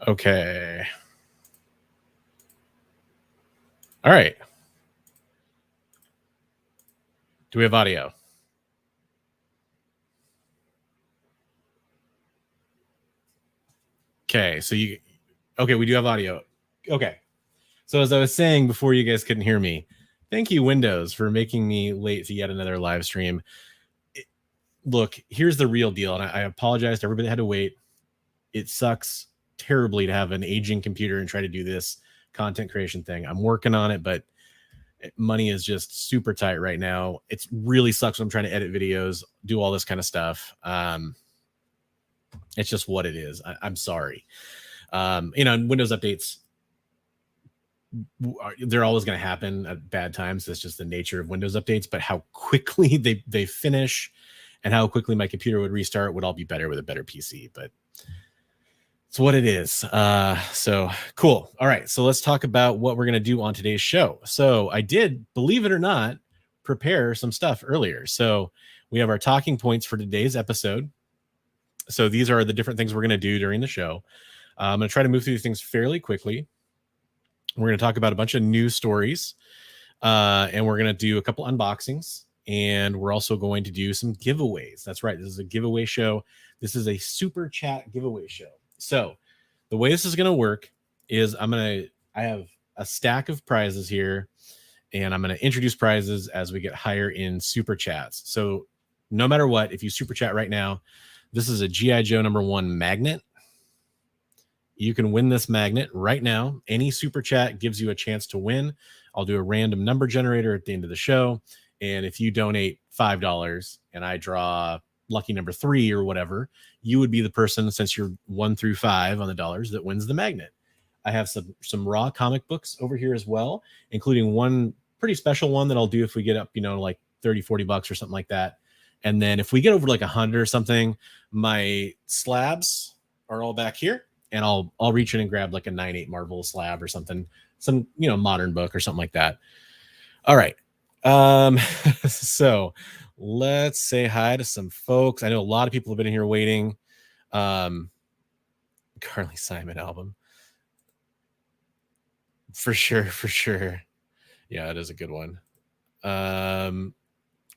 Okay. All right. Do we have audio? Okay. Okay, we do have audio. Okay. So as I was saying before you guys couldn't hear me, thank you, Windows, for making me late to yet another live stream. Look, here's the real deal. And I apologize to everybody that had to wait. It sucks terribly to have an aging computer and try to do this content creation thing. I'm working on it, but money is just super tight right now. It really sucks when I'm trying to edit videos, do all this kind of stuff. It's just what it is. I'm sorry. Windows updates, they're always going to happen at bad times. That's just the nature of Windows updates. But how quickly they finish and how quickly my computer would restart would all be better with a better PC. But it's what it is. So cool. All right. So let's talk about what we're going to do on today's show. So I did, believe it or not, prepare some stuff earlier. So we have our talking points for today's episode. So these are the different things we're going to do during the show. I'm going to try to move through things fairly quickly. We're going to talk about a bunch of news stories, and we're going to do a couple unboxings, and we're also going to do some giveaways. That's right. This is a giveaway show. This is a super chat giveaway show. So the way this is going to work is I have a stack of prizes here, and I'm going to introduce prizes as we get higher in super chats. So no matter what, if you super chat right now, this is a G.I. Joe #1 magnet. You can win this magnet right now. Any super chat gives you a chance to win. I'll do a random number generator at the end of the show. And if you donate $5 and I draw lucky number 3 or whatever, you would be the person, since you're 1 through 5 on the dollars, that wins the magnet. I have some raw comic books over here as well, including one pretty special one that I'll do if we get up, like $30-$40 or something like that. And then if we get over like 100 or something, my slabs are all back here. And I'll reach in and grab like a 9/8 Marvel slab or something, some modern book or something like that. All right. So let's say hi to some folks. I know a lot of people have been in here waiting. Carly Simon album. For sure. Yeah, it is a good one.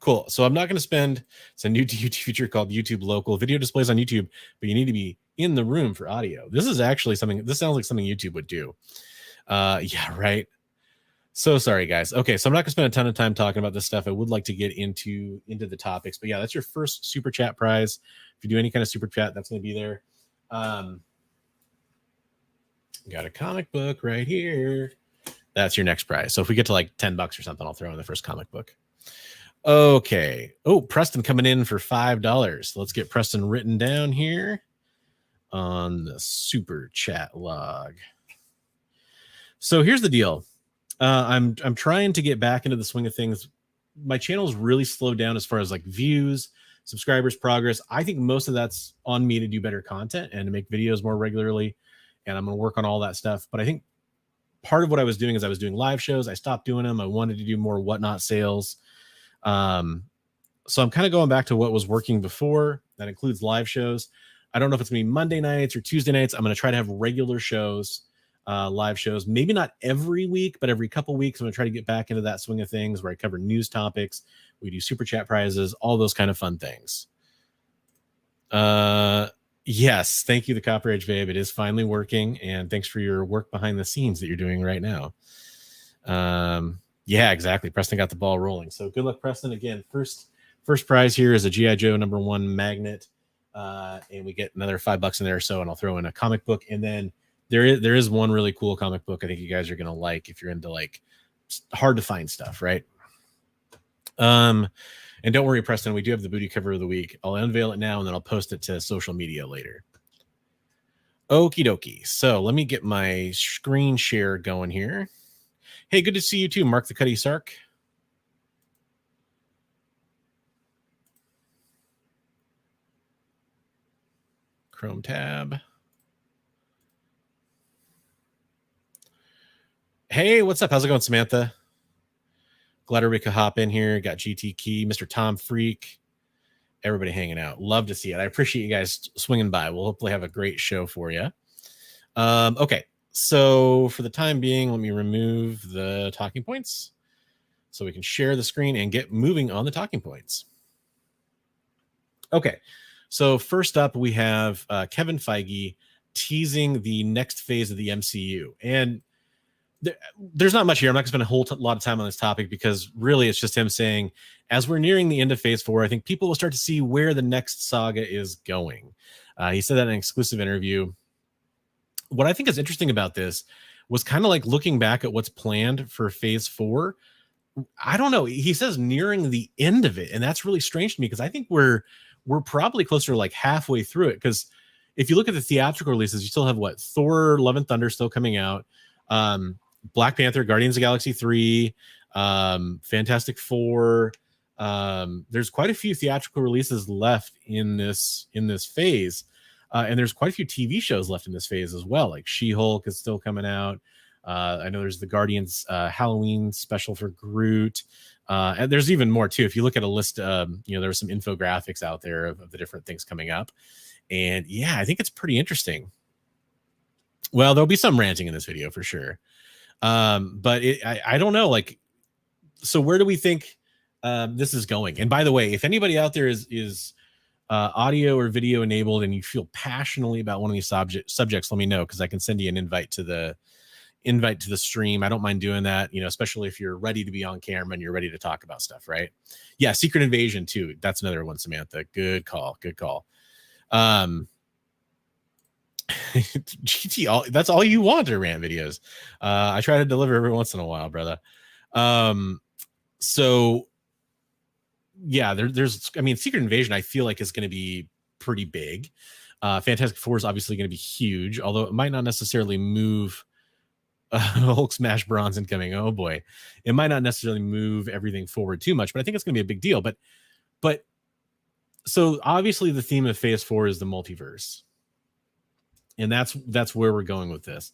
Cool. So I'm not going to spend, it's a new YouTube feature called YouTube Local. Video displays on YouTube, but you need to be in the room for audio. This is actually this sounds like something YouTube would do. Yeah, right. So sorry, guys. Okay, so I'm not going to spend a ton of time talking about this stuff. I would like to get into the topics, but yeah, that's your first super chat prize. If you do any kind of super chat, that's going to be there. Got a comic book right here. That's your next prize. So if we get to like $10 or something, I'll throw in the first comic book. Okay. Oh, Preston coming in for $5. Let's get Preston written down here on the super chat log. So here's the deal. I'm trying to get back into the swing of things. My channel's really slowed down as far as like views, subscribers, progress. I think most of that's on me to do better content and to make videos more regularly. And I'm going to work on all that stuff. But I think part of what I was doing is I was doing live shows. I stopped doing them. I wanted to do more whatnot sales. So I'm kind of going back to what was working before. That includes live shows. I don't know if it's going to be Monday nights or Tuesday nights. I'm going to try to have regular shows, live shows, maybe not every week, but every couple weeks. I'm going to try to get back into that swing of things where I cover news topics. We do super chat prizes, all those kind of fun things. Yes. Thank you, the Copper Edge Babe. It is finally working. And thanks for your work behind the scenes that you're doing right now. Yeah, exactly. Preston got the ball rolling. So good luck, Preston. Again, first prize here is a G.I. Joe #1 magnet. And we get another $5 in there or so, and I'll throw in a comic book. And then there is one really cool comic book I think you guys are going to like if you're into like hard to find stuff, right? And don't worry, Preston, we do have the booty cover of the week. I'll unveil it now, and then I'll post it to social media later. Okie dokie. So let me get my screen share going here. Hey, good to see you too, Mark the Cuddy Sark. Chrome tab. Hey, what's up? How's it going, Samantha? Glad we could hop in here. Got GT Key, Mr. Tom Freak. Everybody hanging out. Love to see it. I appreciate you guys swinging by. We'll hopefully have a great show for you. Okay, so for the time being, let me remove the talking points so we can share the screen and get moving on the talking points. Okay, so first up, we have Kevin Feige teasing the next phase of the MCU. And there's not much here. I'm not going to spend a whole lot of time on this topic because really it's just him saying, as we're nearing the end of phase 4, I think people will start to see where the next saga is going. He said that in an exclusive interview. What I think is interesting about this was kind of like looking back at what's planned for phase 4. I don't know. He says nearing the end of it, and that's really strange to me because I think we're probably closer to like halfway through it. Because if you look at the theatrical releases, you still have what, Thor: Love and Thunder still coming out, Black Panther, Guardians of the Galaxy 3, Fantastic Four. There's quite a few theatrical releases left in this phase, and there's quite a few TV shows left in this phase as well. Like She-Hulk is still coming out. I know there's the Guardians Halloween special for Groot. And there's even more too. If you look at a list, there's some infographics out there of the different things coming up. And yeah, I think it's pretty interesting. Well, there'll be some ranting in this video for sure. But I don't know. Like, so where do we think this is going? And by the way, if anybody out there is audio or video enabled and you feel passionately about one of these subjects, let me know, because I can send you an invite to the stream. I don't mind doing that, especially if you're ready to be on camera and you're ready to talk about stuff, right? Yeah, Secret Invasion too. That's another one, Samantha. Good call. GT, that's all you want to rant videos. I try to deliver every once in a while, brother. So yeah, there's Secret Invasion I feel like is going to be pretty big. Fantastic Four is obviously going to be huge, although it might not necessarily move. Hulk smash bronze incoming. Oh boy, it might not necessarily move everything forward too much, but I think it's going to be a big deal. But so obviously the theme of phase 4 is the multiverse, and that's where we're going with this.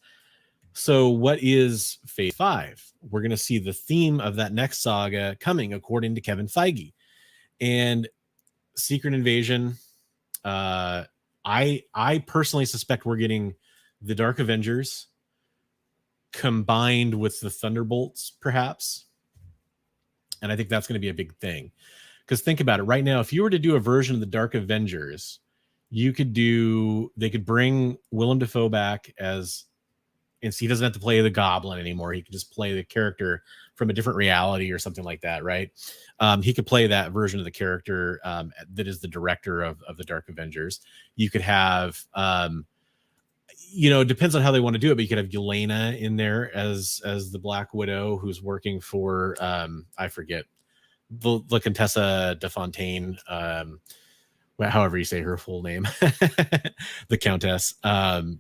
So what is phase 5? We're going to see the theme of that next saga coming, according to Kevin Feige. And Secret Invasion, I personally suspect we're getting the Dark Avengers combined with the Thunderbolts, perhaps. And I think that's going to be a big thing. Because think about it right now, if you were to do a version of the Dark Avengers, they could bring Willem Dafoe back and he doesn't have to play the Goblin anymore. He could just play the character from a different reality or something like that, right? He could play that version of the character that is the director of the Dark Avengers. You could have, it depends on how they want to do it, but you could have Yelena in there as the Black Widow, who's working for, I forget, the Contessa de Fontaine, however you say her full name, the Countess.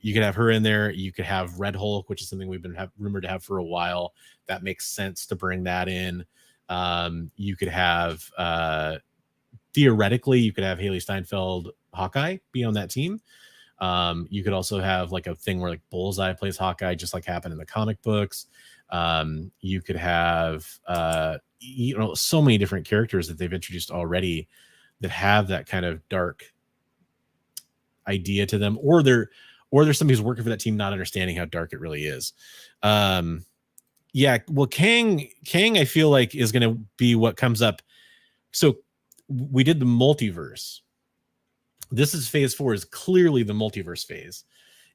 You could have her in there. You could have Red Hulk, which is something we've been rumored to have for a while. That makes sense to bring that in. You could have, theoretically, you could have Haley Steinfeld, Hawkeye, be on that team. You could also have like a thing where like Bullseye plays Hawkeye, just like happened in the comic books. You could have, so many different characters that they've introduced already that have that kind of dark idea to them, or there's somebody who's working for that team not understanding how dark it really is. Yeah, well, Kang, I feel like is going to be what comes up. So we did the multiverse. This is phase 4 is clearly the multiverse phase.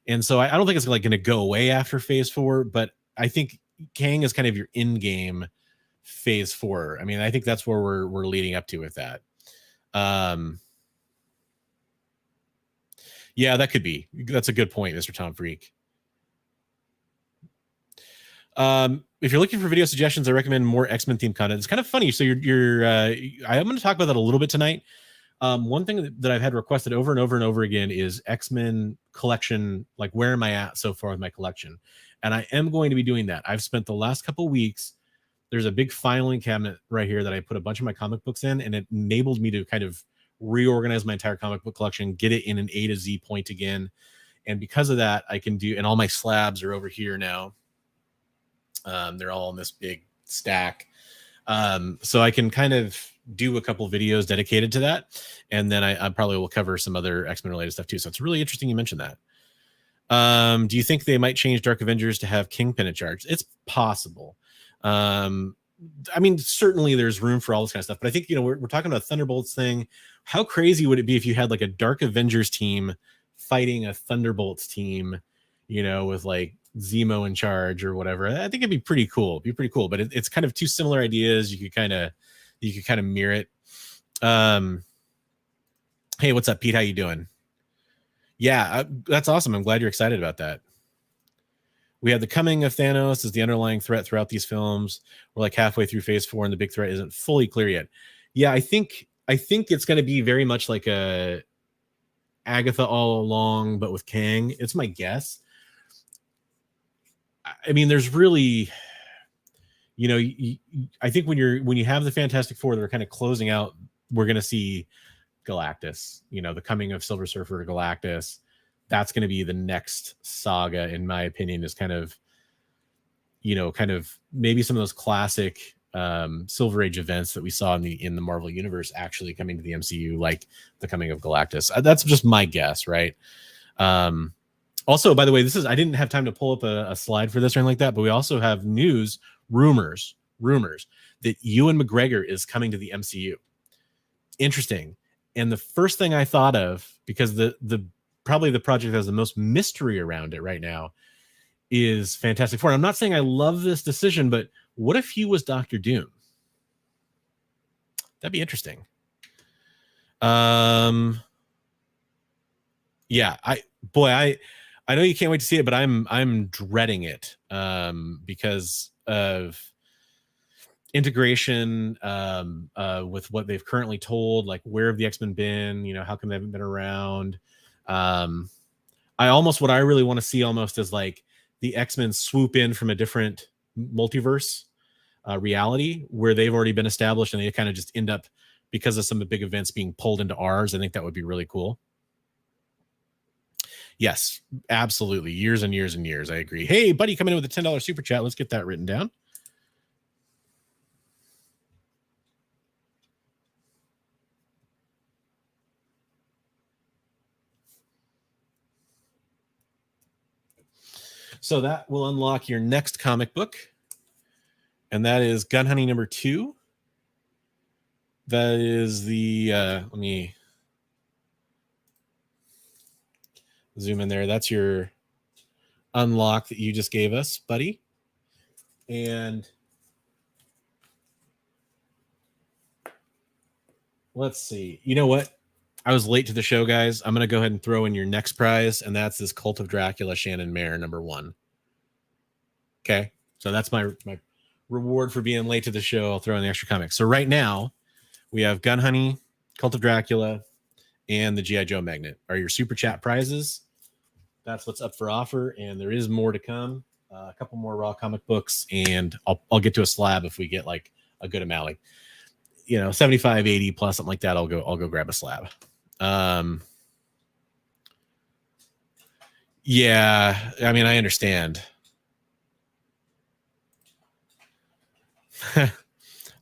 And so I don't think it's like going to go away after phase 4, but I think Kang is kind of your in-game phase 4. I mean, I think that's where we're leading up to with that. Yeah, that could be. That's a good point, Mr. Tom Freak. If you're looking for video suggestions, I recommend more X-Men themed content. It's kind of funny. So I'm going to talk about that a little bit tonight. One thing that I've had requested over and over and over again is X-Men collection. Like, where am I at so far with my collection? And I am going to be doing that. I've spent the last couple weeks. There's a big filing cabinet right here that I put a bunch of my comic books in, and it enabled me to kind of reorganize my entire comic book collection, get it in an A to Z point again. And because of that, I can do, and all my slabs are over here now. They're all in this big stack. So I can kind of do a couple videos dedicated to that. And then I probably will cover some other X-Men related stuff too. So it's really interesting you mentioned that. Do you think they might change Dark Avengers to have Kingpin in charge? It's possible. I mean, certainly there's room for all this kind of stuff, but I think, we're talking about a Thunderbolts thing. How crazy would it be if you had like a Dark Avengers team fighting a Thunderbolts team, with like Zemo in charge or whatever? I think it'd be pretty cool. But it's kind of two similar ideas. You could kind of mirror it. Hey, what's up, Pete? How you doing? Yeah, that's awesome. I'm glad you're excited about that. We have the coming of Thanos as the underlying threat throughout these films. We're like halfway through phase 4 and the big threat isn't fully clear yet. Yeah, I think it's going to be very much like a Agatha all along, but with Kang. It's my guess. I mean, there's really, I think when you have the Fantastic Four, they're kind of closing out. We're going to see Galactus, the coming of Silver Surfer to Galactus. That's going to be the next saga, in my opinion, is kind of maybe some of those classic Silver Age events that we saw in the Marvel Universe actually coming to the MCU, like the coming of Galactus. That's just my guess, right? Also, by the way, I didn't have time to pull up a slide for this or anything like that, but we also have rumors that Ewan McGregor is coming to the MCU. Interesting. And the first thing I thought of, because the probably the project that has the most mystery around it right now, is Fantastic Four. And I'm not saying I love this decision, but what if he was Doctor Doom? That'd be interesting. Yeah, I know you can't wait to see it, but I'm dreading it because of integration with what they've currently told. Like, where have the X-Men been? How come they haven't been around? What I really want to see almost is like the X-Men swoop in from a different multiverse reality where they've already been established, and they kind of just end up, because of some of the big events, being pulled into ours. I think that would be really cool. Yes, absolutely. Years and years and years. I agree. Hey, buddy, coming in with a $10 super chat. Let's get that written down. So that will unlock your next comic book, and that is Gun Honey number 2. That is the let me zoom in there. That's your unlock that you just gave us, buddy. And let's see. You know what? I was late to the show, guys. I'm going to go ahead and throw in your next prize, and that's this Cult of Dracula Shannon Mayer number 1. Okay, so that's my reward for being late to the show. I'll throw in the extra comics. So right now, we have Gun Honey, Cult of Dracula, and the G.I. Joe Magnet are your super chat prizes. That's what's up for offer, and there is more to come. A couple more raw comic books, and I'll get to a slab if we get like a good amount, like 75, 80 plus, something like that. I'll go grab a slab. Yeah, I mean, I understand.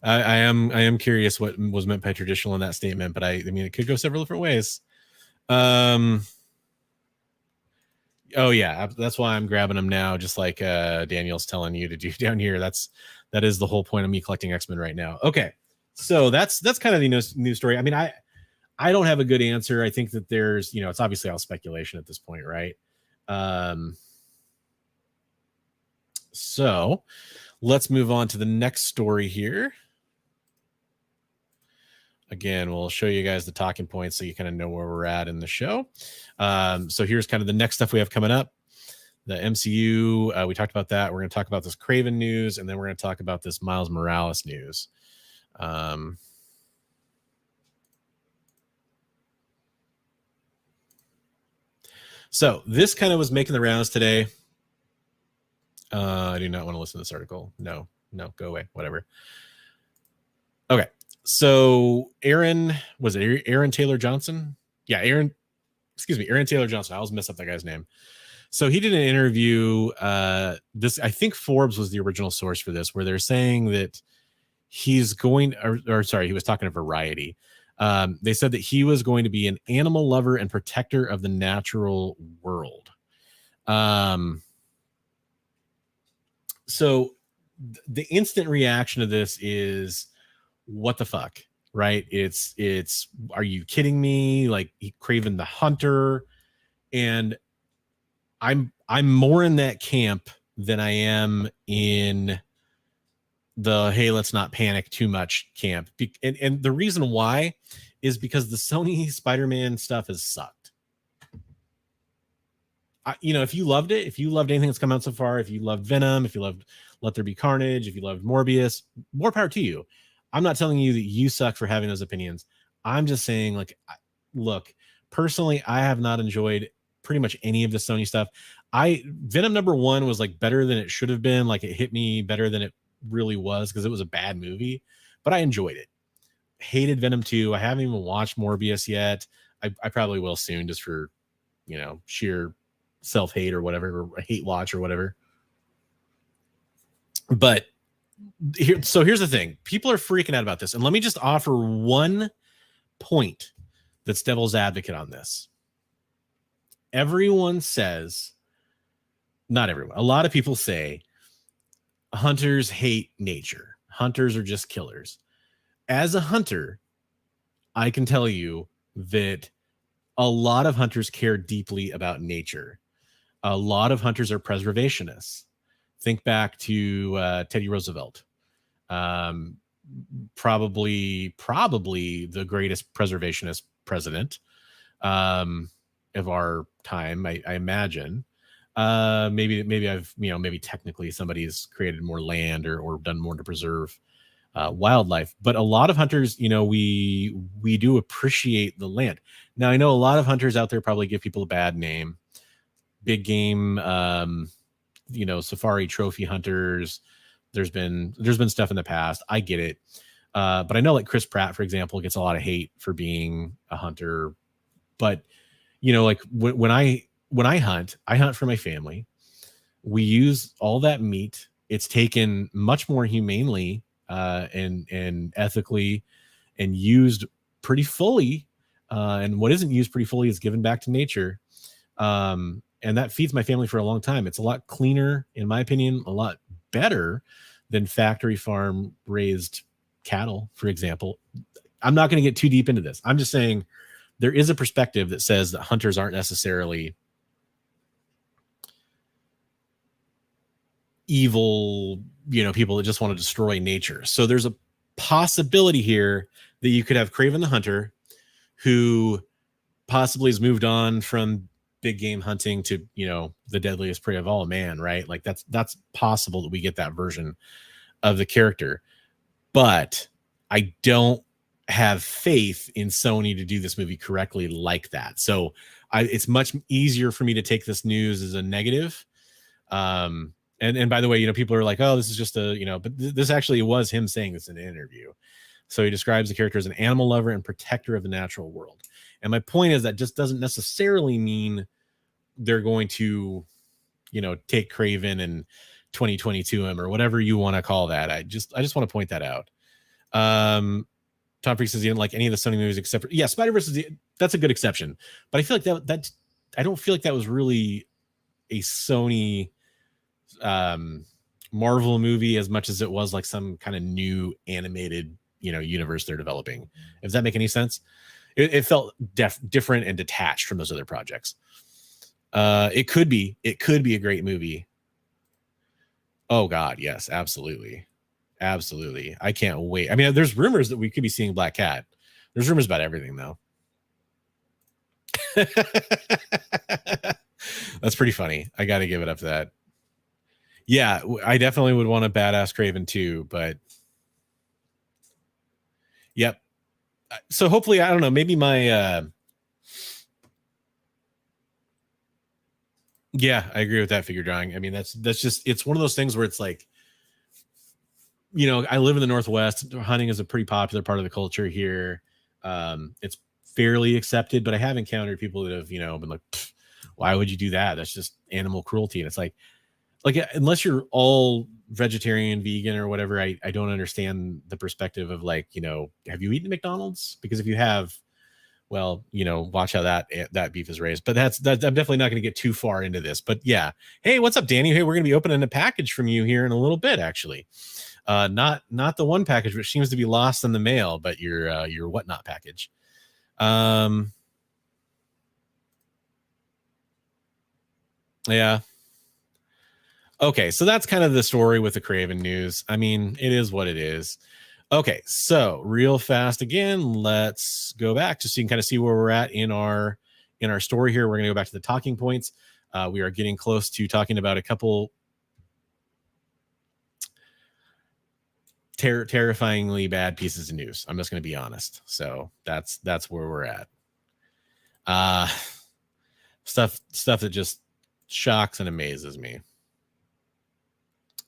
I am curious what was meant by traditional in that statement, but I mean, it could go several different ways. Oh yeah, that's why I'm grabbing them now, just like Daniel's telling you to do down here. That is the whole point of me collecting X-Men right now. Okay, so that's kind of the news story. I mean, I don't have a good answer. I think that there's, it's obviously all speculation at this point, right? So let's move on to the next story here. Again, we'll show you guys the talking points so you kind of know where we're at in the show. So here's kind of the next stuff we have coming up. The MCU, we talked about that. We're going to talk about this Kraven news, and then we're going to talk about this Miles Morales news. So this kind of was making the rounds today. I do not want to listen to this article. No, go away. Whatever. Okay. So Aaron Taylor Johnson? Yeah, Aaron Taylor Johnson. I always mess up that guy's name. So he did an interview. I think Forbes was the original source for this, where they're saying that he's going, he was talking to Variety. They said that he was going to be an animal lover and protector of the natural world. So the instant reaction to this is, what the fuck, right? It's are you kidding me? Like, Kraven the Hunter. And I'm more in that camp than I am in the hey, let's not panic too much camp. And the reason why is because the Sony Spider-Man stuff has sucked. If you loved it, if you loved anything that's come out so far, if you loved Venom, if you loved Let There Be Carnage, if you loved Morbius, more power to you. I'm not telling you that you suck for having those opinions. I'm just saying, like, look, personally, I have not enjoyed pretty much any of the Sony stuff. Venom #1 was like better than it should have been. Like, it hit me better than it really was because it was a bad movie, but I enjoyed it. Hated Venom 2. I haven't even watched Morbius yet. I probably will soon, just for sheer self-hate or whatever, or hate watch or whatever. But here's the thing. People are freaking out about this. And let me just offer one point that's devil's advocate on this. Everyone says, not everyone, a lot of people say hunters hate nature. Hunters are just killers. As a hunter, I can tell you that a lot of hunters care deeply about nature. A lot of hunters are preservationists. Think back to Teddy Roosevelt. Probably the greatest preservationist president of our time, I imagine. Maybe technically somebody's created more land or done more to preserve wildlife, but a lot of hunters, we do appreciate the land. Now, I know a lot of hunters out there probably give people a bad name. Big game, safari trophy hunters. There's been stuff in the past. I get it. But I know, like, Chris Pratt, for example, gets a lot of hate for being a hunter. But, like, when I hunt, I hunt for my family. We use all that meat. It's taken much more humanely and ethically and used pretty fully. And what isn't used pretty fully is given back to nature. And that feeds my family for a long time. It's a lot cleaner, in my opinion, a lot better than factory farm raised cattle, for example. I'm not going to get too deep into this. I'm just saying there is a perspective that says that hunters aren't necessarily evil, people that just want to destroy nature. So there's a possibility here that you could have Kraven the Hunter, who possibly has moved on from big game hunting to, the deadliest prey of all, man, right? Like, that's possible that we get that version of the character. But I don't have faith in Sony to do this movie correctly like that. So it's much easier for me to take this news as a negative. And by the way, people are like, oh, this is just but this actually was him saying this in an interview. So he describes the character as an animal lover and protector of the natural world. And my point is that just doesn't necessarily mean they're going to, take Kraven and 2022 him or whatever you want to call that. I just want to point that out. Tom Freak says he didn't like any of the Sony movies except for, Spider-Verse that's a good exception. But I feel like that I don't feel like that was really a Sony Marvel movie as much as it was like some kind of new animated, universe they're developing. Does that make any sense? It felt different and detached from those other projects. It could be a great movie. Oh God, yes, absolutely. I can't wait. I mean, there's rumors that we could be seeing Black Cat. There's rumors about everything, though. That's pretty funny. I got to give it up to that. Yeah, I definitely would want a badass Kraven too, but yep. So hopefully, I don't know, maybe my yeah, I agree with that figure drawing. I mean, that's just, it's one of those things where it's like, I live in the Northwest. Hunting is a pretty popular part of the culture here. It's fairly accepted, but I have encountered people that have, been like, why would you do that? That's just animal cruelty. And it's like, unless you're all vegetarian, vegan, or whatever, I don't understand the perspective of, like, have you eaten McDonald's? Because if you have, well, watch how that beef is raised. But that's I'm definitely not going to get too far into this. But yeah, hey, what's up, Danny? Hey, we're going to be opening a package from you here in a little bit, actually. Not the one package which seems to be lost in the mail, but your whatnot package. Yeah. Okay, so that's kind of the story with the Craven news. I mean, it is what it is. Okay, so real fast again, let's go back just so you can kind of see where we're at in our story here. We're going to go back to the talking points. We are getting close to talking about a couple terrifyingly bad pieces of news. I'm just going to be honest. So that's where we're at. Stuff that just shocks and amazes me.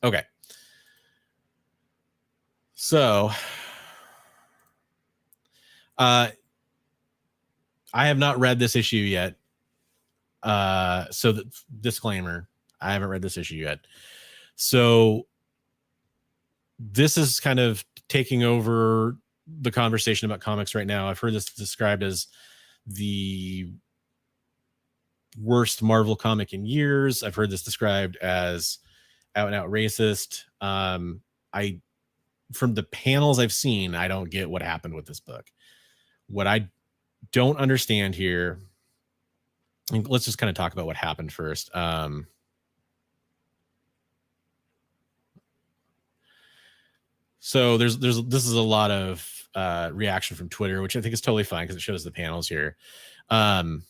Okay. So, I have not read this issue yet. So the disclaimer, I haven't read this issue yet. So this is kind of taking over the conversation about comics right now. I've heard this described as the worst Marvel comic in years. I've heard this described as out and out racist. From the panels I've seen, I don't get what happened with this book. What I don't understand here, and let's just kind of talk about what happened first. So this is a lot of reaction from Twitter, which I think is totally fine because it shows the panels here. So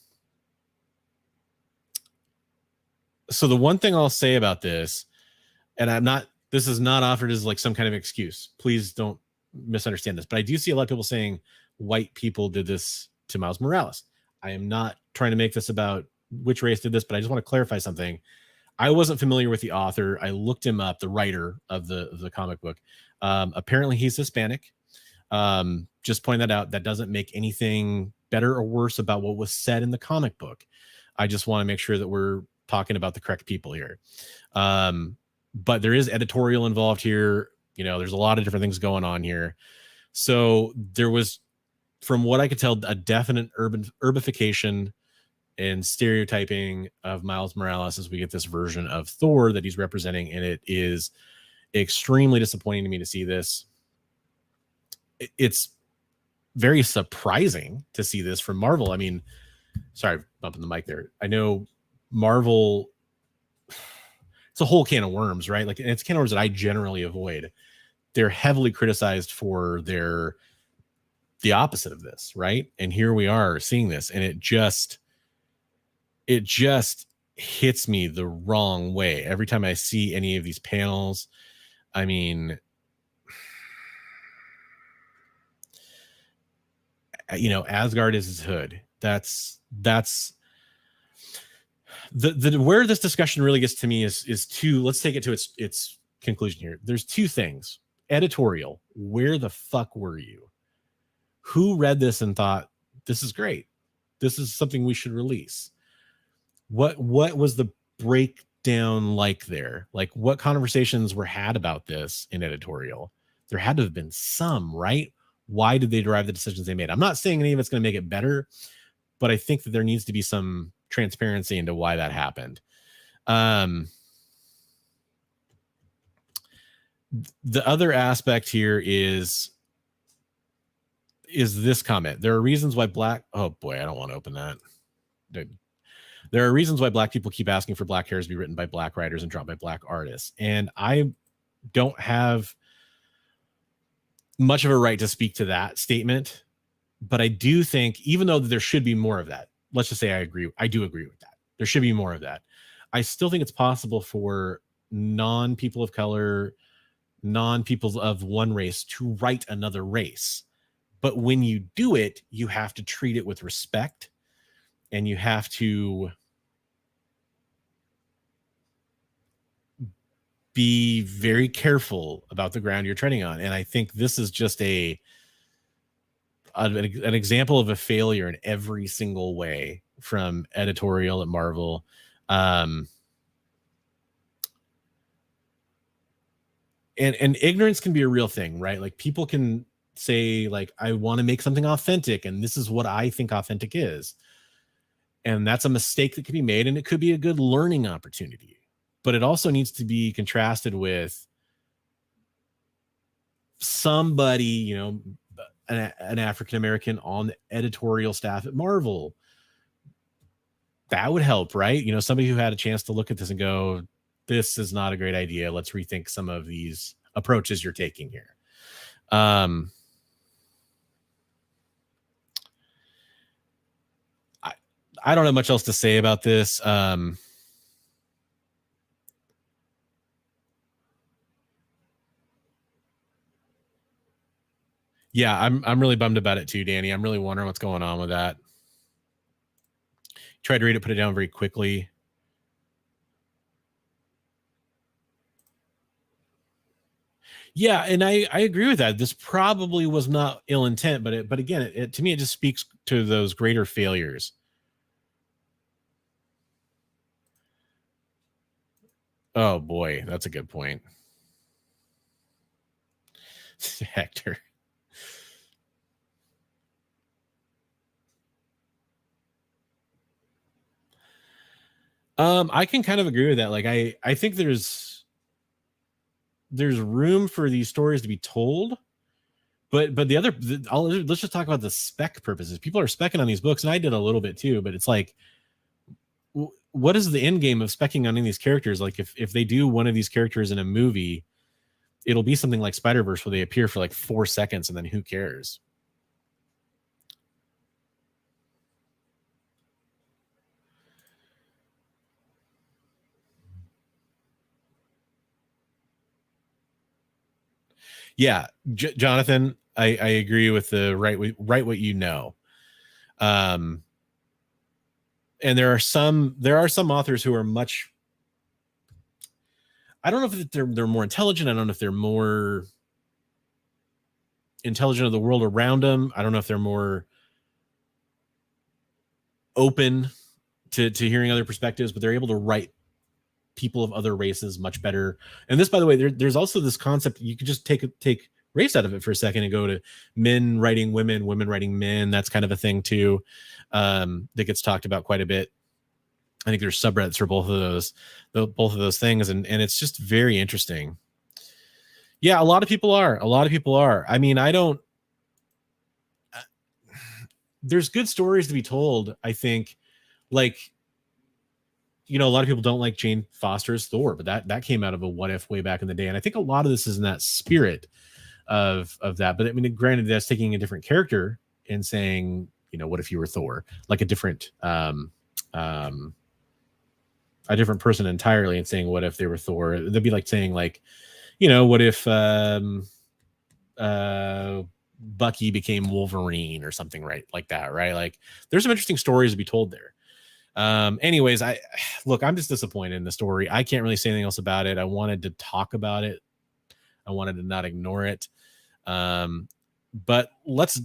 the one thing I'll say about this, and this is not offered as like some kind of excuse. Please don't misunderstand this, but I do see a lot of people saying white people did this to Miles Morales. I am not trying to make this about which race did this, but I just want to clarify something. I wasn't familiar with the author. I looked him up, the writer of the comic book. Apparently he's Hispanic. Just point that out. That doesn't make anything better or worse about what was said in the comic book. I just want to make sure that we're talking about the correct people here. But there is editorial involved here. There's a lot of different things going on here. So there was, from what I could tell, a definite urbification and stereotyping of Miles Morales as we get this version of Thor that he's representing. And it is extremely disappointing to me to see this. It's very surprising to see this from Marvel. I mean, sorry, bumping the mic there. I know Marvel, it's a whole can of worms, right? Like, it's a can of worms that I generally avoid. They're heavily criticized for the opposite of this, right? And here we are seeing this, and it just hits me the wrong way every time I see any of these panels. I mean, Asgard is his hood. That's the where this discussion really gets to me is two. Let's take it to its conclusion here. There's two things. Editorial. Where the fuck were you? Who read this and thought, this is great, this is something we should release? What was the breakdown like there? Like, what conversations were had about this in editorial? There had to have been some, right? Why did they derive the decisions they made? I'm not saying any of it's going to make it better, but I think that there needs to be some transparency into why that happened. The other aspect here is this comment. There are reasons why oh boy, I don't want to open that. There are reasons why Black people keep asking for Black Heroes to be written by Black writers and drawn by Black artists. And I don't have much of a right to speak to that statement, but I do think, even though there should be more of that, let's just say I do agree with that. There should be more of that. I still think it's possible for non-people of color, non-people of one race to write another race. But when you do it, you have to treat it with respect, and you have to be very careful about the ground you're treading on. And I think this is just an example of a failure in every single way from editorial at Marvel. And ignorance can be a real thing, right? Like, people can say like, I want to make something authentic and this is what I think authentic is. And that's a mistake that could be made, and it could be a good learning opportunity. But it also needs to be contrasted with somebody, you know, an African American on the editorial staff at Marvel. That would help, right? You know, somebody who had a chance to look at this and go, this is not a great idea. Let's rethink some of these approaches you're taking here. I don't have much else to say about this. Yeah, I'm really bummed about it too, Danny. I'm really wondering what's going on with that. Tried to read it, put it down very quickly. Yeah, and I agree with that. This probably was not ill intent, but again, to me, it just speaks to those greater failures. Oh boy, that's a good point. Hector. I can kind of agree with that. Like, I think there's room for these stories to be told, but let's just talk about the spec purposes. People are specking on these books, and I did a little bit too. But it's like, what is the end game of specking on any of these characters? Like, if they do one of these characters in a movie, it'll be something like Spider-Verse where they appear for like 4 seconds, and then who cares? Yeah, Jonathan, I agree with the write what you know. And there are some authors who are much, I don't know if they're more intelligent. I don't know if they're more intelligent of the world around them. I don't know if they're more open to hearing other perspectives, but they're able to write people of other races much better. And this, by the way, there's also this concept. You could just take race out of it for a second and go to men writing women, women writing men. That's kind of a thing too, that gets talked about quite a bit. I think there's subreddits for both of those things, and it's just very interesting. Yeah, a lot of people are. I mean, I don't. There's good stories to be told. I think, like, you know, a lot of people don't like Jane Foster's Thor, but that came out of a what if way back in the day, and I think a lot of this is in that spirit of that. But I mean, granted, that's taking a different character and saying, you know, what if you were Thor, like a different person entirely, and saying what if they were Thor. They'd be like saying, like, you know, what if Bucky became Wolverine or something, right? Like that, right? Like, there's some interesting stories to be told there. Anyways, I'm just disappointed in the story. I can't really say anything else about it. I wanted to talk about it. I wanted to not ignore it. But let's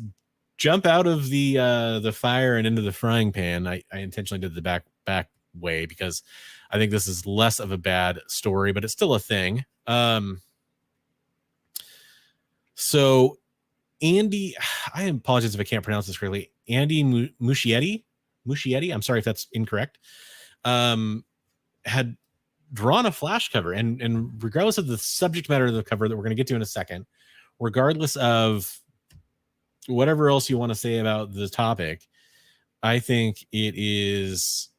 jump out of the fire and into the frying pan. I intentionally did the back way because I think this is less of a bad story, but it's still a thing. So Andy, I apologize if I can't pronounce this correctly. Andy Muschietti, I'm sorry if that's incorrect, had drawn a Flash cover, and regardless of the subject matter of the cover that we're going to get to in a second, regardless of whatever else you want to say about the topic, I think it is,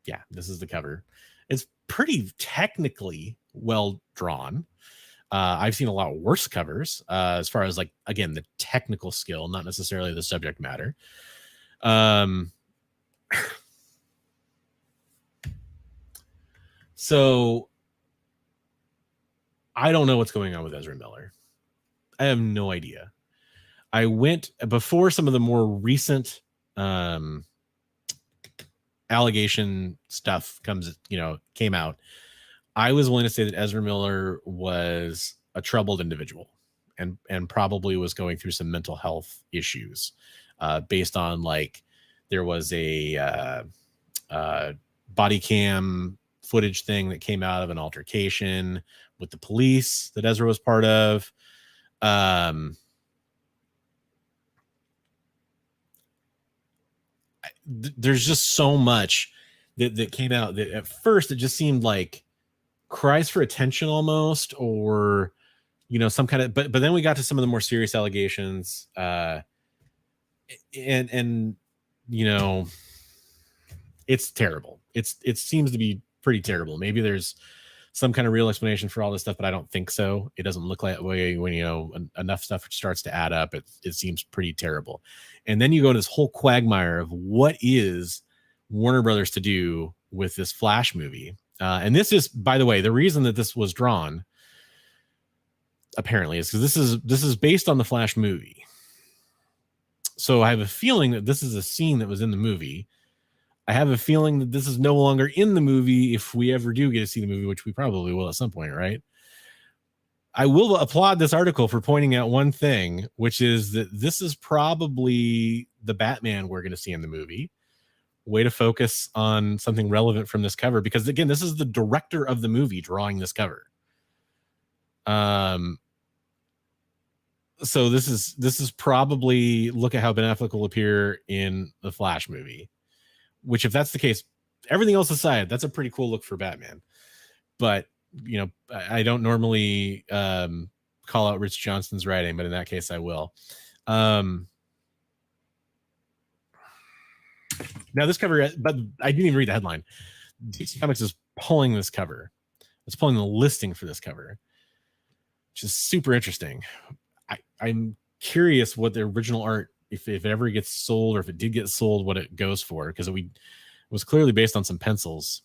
yeah, this is the cover. It's pretty technically well drawn. I've seen a lot worse covers as far as, like, again, the technical skill, not necessarily the subject matter. So I don't know what's going on with Ezra Miller. I have no idea. I went before some of the more recent allegation stuff came out. I was willing to say that Ezra Miller was a troubled individual and probably was going through some mental health issues, based on, like, there was a body cam footage thing that came out of an altercation with the police that Ezra was part of. there's just so much that came out that at first it just seemed like cries for attention almost, or some kind of, but then we got to some of the more serious allegations, and it's terrible. It seems to be pretty terrible. Maybe there's some kind of real explanation for all this stuff, but I don't think so. It doesn't look like way when enough stuff starts to add up. It seems pretty terrible. And then you go to this whole quagmire of what is Warner Brothers to do with this Flash movie. And this is, by the way, the reason that this was drawn apparently is because this is based on the Flash movie. So I have a feeling that this is a scene that was in the movie. I have a feeling that this is no longer in the movie if we ever do get to see the movie, which we probably will at some point, right? I will applaud this article for pointing out one thing, which is that this is probably the Batman we're going to see in the movie. Way to focus on something relevant from this cover, because again, this is the director of the movie drawing this cover. So this is probably, look at how Ben Affleck will appear in the Flash movie. Which, if that's the case, everything else aside, that's a pretty cool look for Batman. But, I don't normally call out Rich Johnston's writing, but in that case, I will. Now, this cover, but I didn't even read the headline. DC Comics is pulling this cover. It's pulling the listing for this cover, which is super interesting. I'm curious what the original art, if it ever gets sold, or if it did get sold, what it goes for, because it was clearly based on some pencils.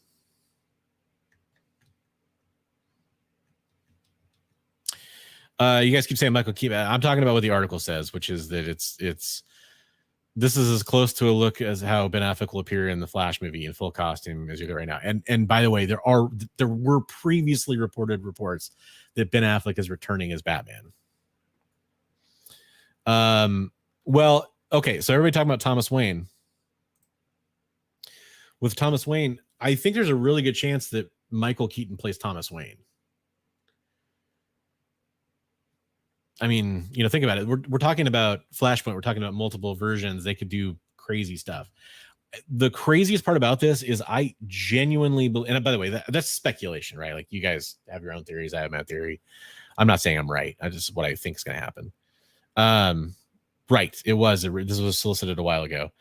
You guys keep saying Michael Keaton. I'm talking about what the article says, which is that this is as close to a look as how Ben Affleck will appear in the Flash movie in full costume as you get right now. And by the way, there were previously reported reports that Ben Affleck is returning as Batman. Well, okay, so everybody talking about Thomas Wayne. With Thomas Wayne, I think there's a really good chance that Michael Keaton plays Thomas Wayne. I mean, think about it. We're talking about Flashpoint. We're talking about multiple versions. They could do crazy stuff. The craziest part about this is I genuinely believe, and by the way, that's speculation, right? Like, you guys have your own theories. I have my theory. I'm not saying I'm right. I just what I think is going to happen. Right. This was solicited a while ago.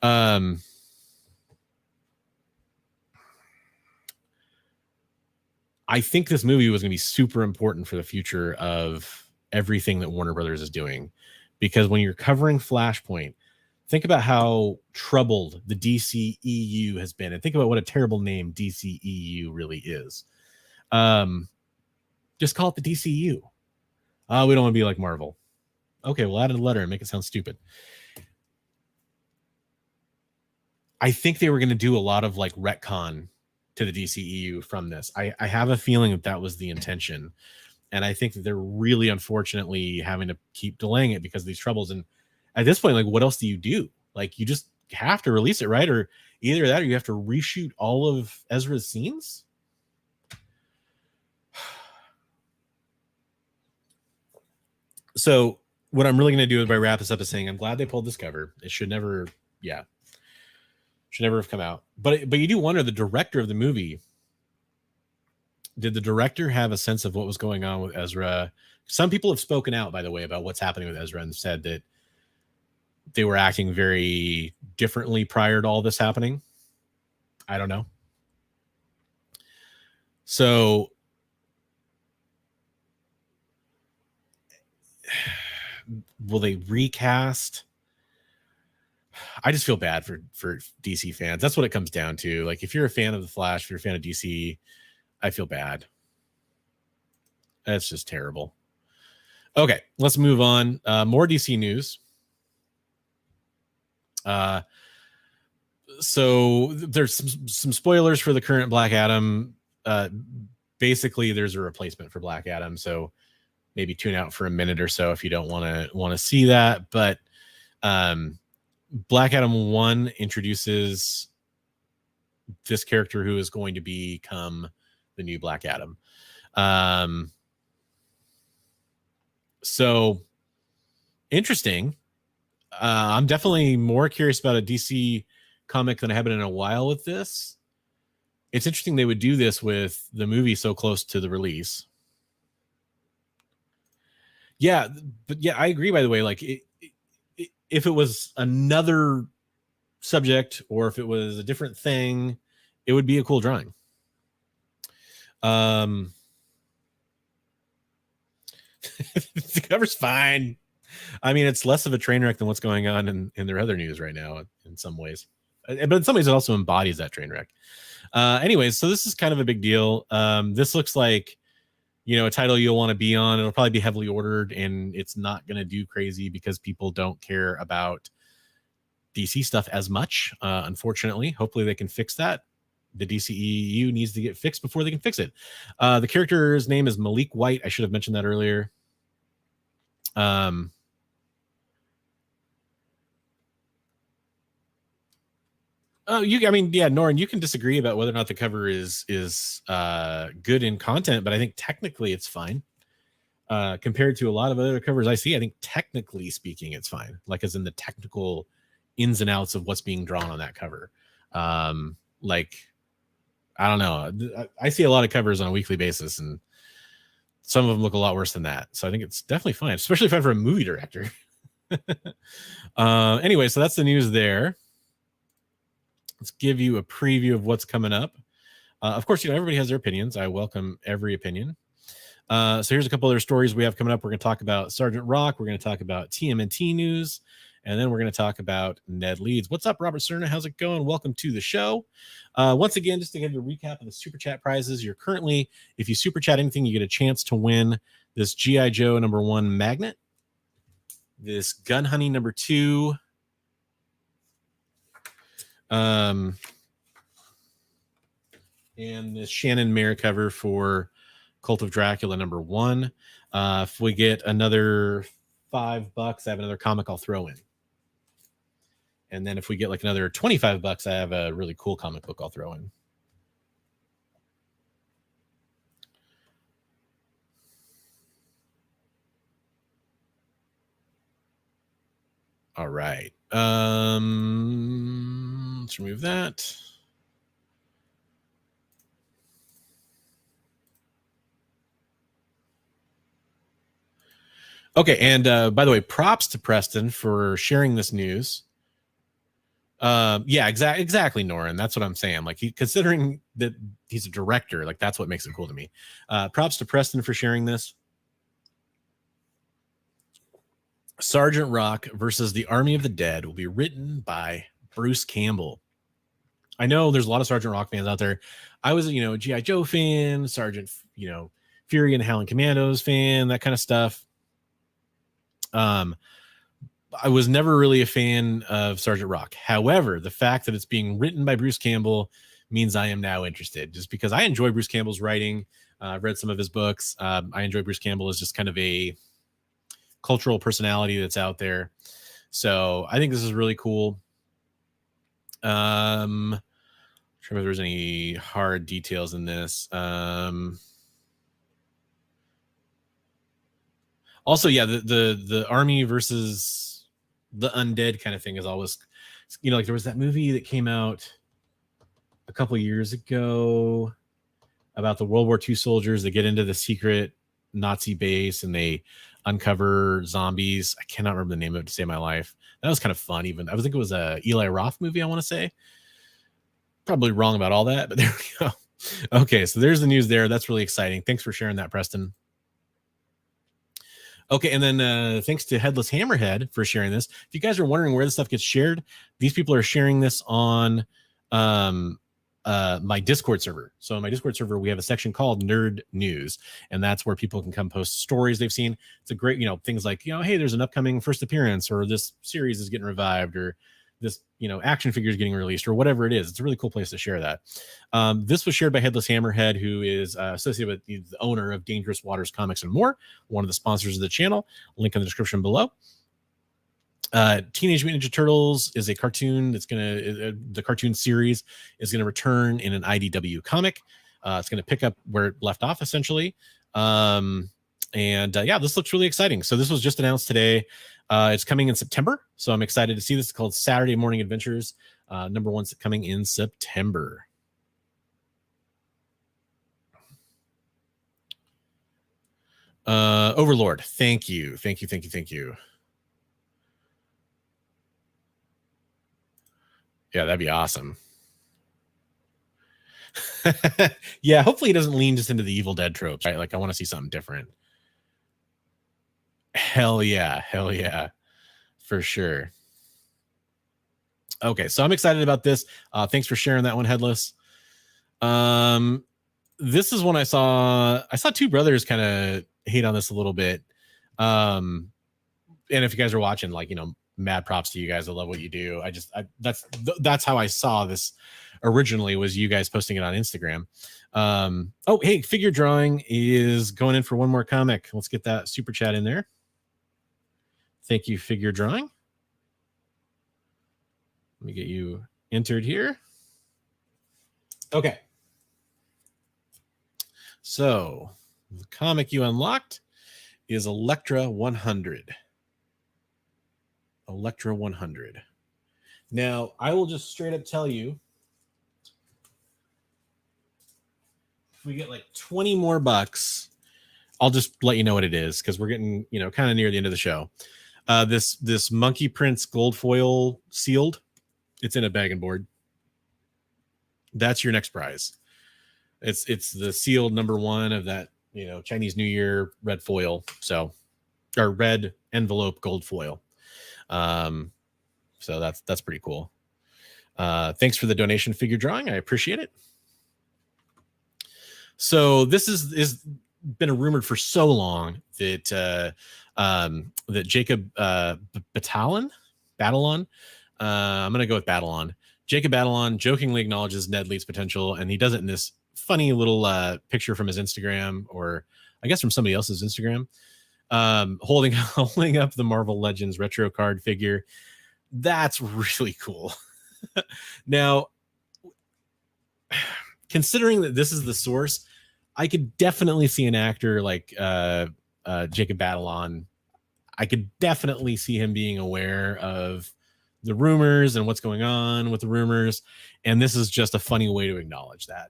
I think this movie was going to be super important for the future of everything that Warner Brothers is doing, because when you're covering Flashpoint, think about how troubled the DCEU has been, and think about what a terrible name DCEU really is. Just call it the DCU. We don't want to be like Marvel. Okay, we'll add a letter and make it sound stupid. I think they were going to do a lot of like retcon to the DCEU from this. I have a feeling that was the intention. And I think that they're really, unfortunately, having to keep delaying it because of these troubles. And at this point, like, what else do you do? Like, you just have to release it, right? Or either that, or you have to reshoot all of Ezra's scenes. So what I'm really going to do by wrap this up is saying I'm glad they pulled this cover. It should never have come out. But you do wonder, the director of the movie, did the director have a sense of what was going on with Ezra? Some people have spoken out, by the way, about what's happening with Ezra and said that they were acting very differently prior to all this happening. I don't know. So will they recast? I just feel bad for DC fans. That's what it comes down to. Like, if you're a fan of the Flash, if you're a fan of DC, I feel bad. That's just terrible. Okay, let's move on. More DC news. So there's some spoilers for the current Black Adam. Basically, there's a replacement for Black Adam, so maybe tune out for a minute or so if you don't want to see that. But Black Adam 1 introduces this character who is going to become the new Black Adam. So interesting. I'm definitely more curious about a DC comic than I have been in a while with this. It's interesting they would do this with the movie so close to the release. Yeah, but yeah, I agree. By the way, like if it was another subject or if it was a different thing, it would be a cool drawing. The cover's fine. I mean, it's less of a train wreck than what's going on in their other news right now in some ways. But in some ways, it also embodies that train wreck. Anyways, so this is kind of a big deal. This looks like, a title you'll want to be on. It'll probably be heavily ordered, and it's not going to do crazy because people don't care about DC stuff as much, unfortunately. Hopefully they can fix that. The DCEU needs to get fixed before they can fix it. The character's name is Malik White. I should have mentioned that earlier. Norrin, you can disagree about whether or not the cover is good in content, but I think technically it's fine. Compared to a lot of other covers I see, I think technically speaking, it's fine. Like as in the technical ins and outs of what's being drawn on that cover. Like, I don't know. I see a lot of covers on a weekly basis, and some of them look a lot worse than that. So I think it's definitely fine, especially fine for a movie director. Anyway, so that's the news there. Let's give you a preview of what's coming up. Of course, everybody has their opinions. I welcome every opinion. So here's a couple other stories we have coming up. We're going to talk about Sergeant Rock. We're going to talk about TMNT news. And then we're going to talk about Ned Leeds. What's up, Robert Cerna? How's it going? Welcome to the show. Once again, just to give you a recap of the Super Chat prizes, you're currently, if you Super Chat anything, you get a chance to win this G.I. Joe #1 magnet, this Gun Honey #2, and this Shannon Mayer cover for Cult of Dracula #1. If we get another $5, I have another comic I'll throw in. And then if we get like another $25, I have a really cool comic book I'll throw in. All right. Let's remove that. Okay, and by the way, props to Preston for sharing this news. Yeah, exactly, Norin. That's what I'm saying. Like, considering that he's a director, like that's what makes it cool to me. Props to Preston for sharing this. Sergeant Rock versus the Army of the Dead will be written by Bruce Campbell. I know there's a lot of Sergeant Rock fans out there. I was, a G.I. Joe fan, Sergeant, Fury and Howling Commandos fan, that kind of stuff. I was never really a fan of Sergeant Rock. However, the fact that it's being written by Bruce Campbell means I am now interested, just because I enjoy Bruce Campbell's writing. I've read some of his books. I enjoy Bruce Campbell as just kind of a cultural personality that's out there. So I think this is really cool. I'm not sure if there's any hard details in this. Also, yeah, the army versus the undead kind of thing is always, like there was that movie that came out a couple years ago about the World War II soldiers that get into the secret Nazi base and they uncover zombies. I cannot remember the name of it to save my life. That was kind of fun. Even I think it was a Eli Roth movie, I want to say. Probably wrong about all that, but there we go. Okay, so there's the news there. That's really exciting. Thanks for sharing that, Preston. Okay, and then thanks to Headless Hammerhead for sharing this. If you guys are wondering where this stuff gets shared, these people are sharing this on my Discord server. So in my Discord server, we have a section called Nerd News, and that's where people can come post stories they've seen. It's a great, things like, hey, there's an upcoming first appearance, or this series is getting revived, or this, action figure is getting released, or whatever it is. It's a really cool place to share that. This was shared by Headless Hammerhead, who is associated with the owner of Dangerous Waters Comics and More, one of the sponsors of the channel. Link in the description below. Teenage Mutant Ninja Turtles is a cartoon that's the cartoon series is gonna return in an IDW comic. It's gonna pick up where it left off, essentially. Yeah, this looks really exciting. So this was just announced today. It's coming in September, so I'm excited to see this. It's called Saturday Morning Adventures. Number one's coming in September. Overlord, thank you. Yeah, that'd be awesome. Yeah, hopefully he doesn't lean just into the Evil Dead tropes, right? Like, I want to see something different. Hell yeah, for sure. Okay, so I'm excited about this. Thanks for sharing that one, Headless. This is one I saw two brothers kind of hate on this a little bit. And if you guys are watching, like, mad props to you guys. I love what you do. That's how I saw this originally, was you guys posting it on Instagram. Oh, hey, Figure Drawing is going in for one more comic. Let's get that super chat in there. Thank you, Figure Drawing. Let me get you entered here. Okay. So the comic you unlocked is Elektra 100. Elektra 100. Now, I will just straight up tell you, if we get like 20 more bucks, I'll just let you know what it is, because we're getting, kind of near the end of the show. This Monkey Prince gold foil sealed. It's in a bag and board. That's your next prize. It's the sealed number one of that, Chinese New Year red foil. So, or red envelope gold foil. So that's pretty cool. Thanks for the donation, Figure Drawing. I appreciate it. So this is been rumored for so long that that Jacob Batalon. I'm gonna go with Batalon. Jacob Batalon jokingly acknowledges Ned Leeds' potential, and he does it in this funny little picture from his Instagram, or I guess from somebody else's Instagram, holding up the Marvel Legends retro card figure. That's really cool. Now, considering that this is the source, I could definitely see an actor like Jacob Batalon. I could definitely see him being aware of the rumors and what's going on with the rumors, and this is just a funny way to acknowledge that.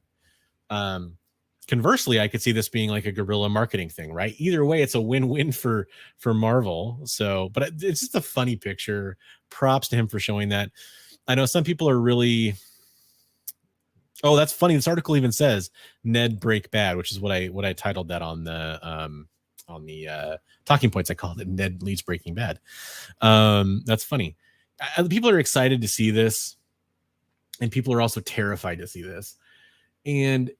Conversely, I could see this being like a guerrilla marketing thing, right? Either way, it's a win-win for Marvel. So, but it's just a funny picture. Props to him for showing that. I know some people are really... Oh, that's funny. This article even says Ned Break Bad, which is what I titled that on the talking points. I called it Ned Leeds Breaking Bad. That's funny. People are excited to see this, and people are also terrified to see this. And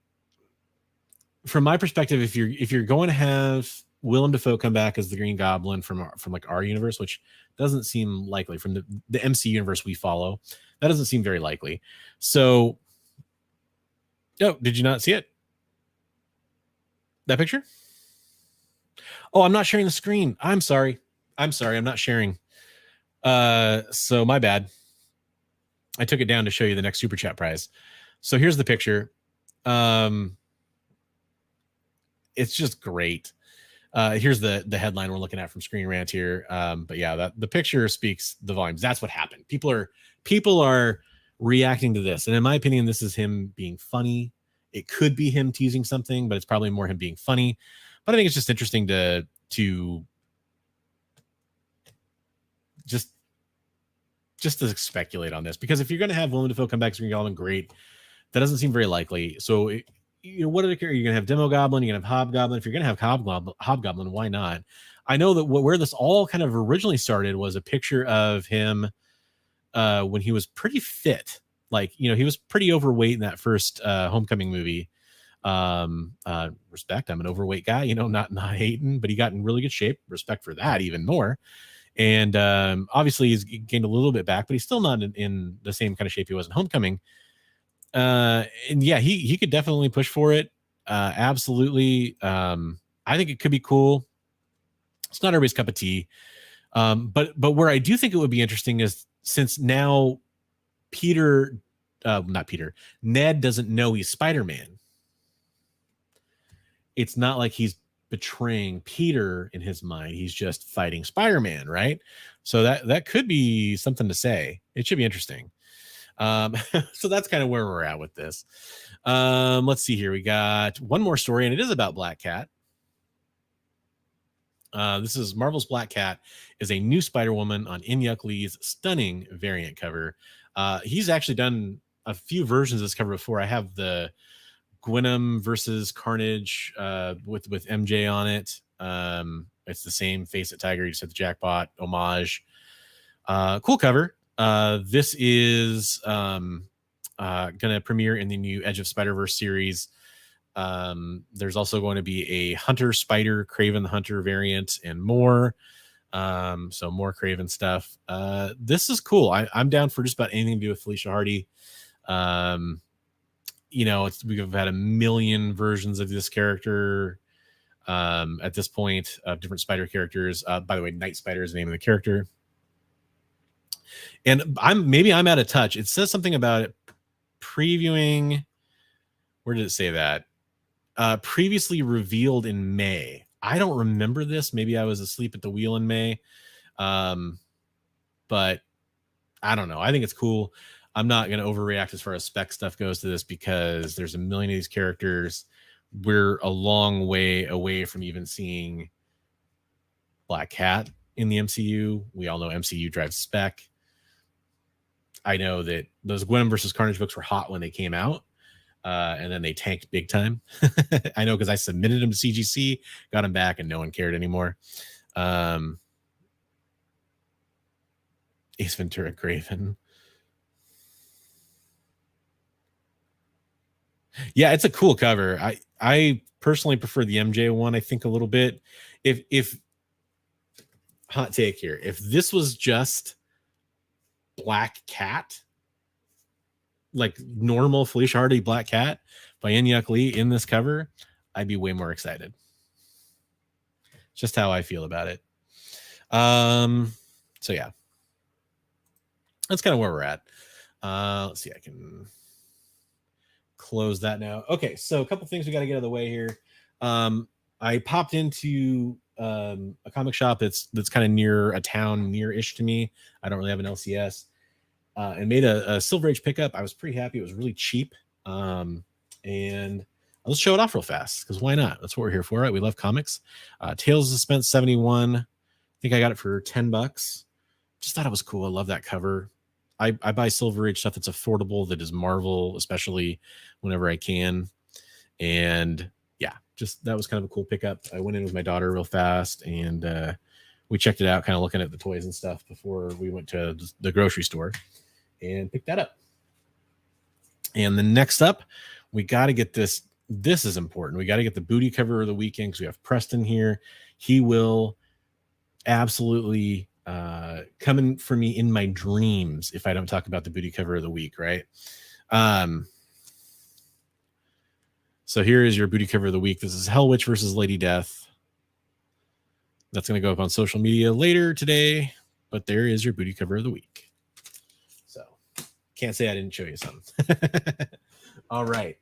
from my perspective, if you're going to have Willem Dafoe come back as the Green Goblin from like our universe, which doesn't seem likely, from the MCU universe we follow, that doesn't seem very likely. So, oh, did you not see it? That picture? Oh, I'm not sharing the screen. I'm sorry. I'm not sharing. So my bad. I took it down to show you the next super chat prize. So here's the picture. It's just great. Here's the headline we're looking at from Screen Rant here. But yeah, the picture speaks the volumes. That's what happened. People are reacting to this, and in my opinion, this is him being funny. It could be him teasing something, but it's probably more him being funny. But I think it's just interesting to just to speculate on this, because if you're going to have Willem Dafoe come back as Green Goblin, great. That doesn't seem very likely. So, what are you going to have? Demo Goblin? You're going to have Hobgoblin? If you're going to have Hobgoblin, why not? I know that where this all kind of originally started was a picture of him when he was pretty fit. Like, he was pretty overweight in that first Homecoming movie. Respect. I'm an overweight guy, not hating, but he got in really good shape. Respect for that even more. And obviously he's gained a little bit back, but he's still not in the same kind of shape he was in Homecoming. And yeah, he could definitely push for it. Absolutely. I think it could be cool. It's not everybody's cup of tea. But where I do think it would be interesting is, since now Ned doesn't know he's Spider-Man. It's not like he's betraying Peter in his mind. He's just fighting Spider-Man, right? So that could be something to say. It should be interesting. So that's kind of where we're at with this. Let's see here. We got one more story, and it is about Black Cat. This is Marvel's Black Cat is a new Spider-Woman on Inyuk Lee's stunning variant cover. He's actually done a few versions of this cover before. I have the Gwenom versus Carnage with MJ on it. It's the same Face It Tiger. You just had the Jackbot homage. Cool cover. This is going to premiere in the new Edge of Spider-Verse series. There's also going to be a Hunter Spider, Kraven the Hunter variant, and more. So more Kraven stuff. This is cool. I'm down for just about anything to do with Felicia Hardy. We've had a million versions of this character at this point of different Spider characters. By the way, Night Spider is the name of the character. And I'm out of touch. It says something about it previewing. Where did it say that? Previously revealed in May. I don't remember this. Maybe I was asleep at the wheel in May. But I don't know. I think it's cool. I'm not going to overreact as far as spec stuff goes to this because there's a million of these characters. We're a long way away from even seeing Black Cat in the MCU. We all know MCU drives spec. I know that those Gwenom versus Carnage books were hot when they came out. And then they tanked big time. I know because I submitted them to CGC, got them back, and no one cared anymore. Ace Ventura Kraven. Yeah, it's a cool cover. I personally prefer the MJ one, I think, a little bit. If hot take here, if this was just Black Cat, like normal Felicia Hardy Black Cat by Inyuk Lee in this cover, I'd be way more excited. Just how I feel about it. So yeah, that's kind of where we're at. Let's see, I can close that now. Okay, so a couple things we got to get out of the way here. I popped into a comic shop that's kind of near a town near-ish to me. I don't really have an LCS. And made a Silver Age pickup. I was pretty happy. It was really cheap. And I'll just show it off real fast because why not? That's what we're here for, right? We love comics. Tales of Suspense 71. I think I got it for $10. Just thought it was cool. I love that cover. I buy Silver Age stuff that's affordable, that is Marvel, especially whenever I can. And yeah, just that was kind of a cool pickup. I went in with my daughter real fast and we checked it out, kind of looking at the toys and stuff before we went to the grocery store and picked that up. And the next up, we got to get this. This is important. We got to get the booty cover of the weekend because we have Preston here. He will absolutely come in for me in my dreams if I don't talk about the booty cover of the week, right? So here is your booty cover of the week. This is Hell Witch versus Lady Death. That's going to go up on social media later today, but there is your booty cover of the week. So can't say I didn't show you something. All right.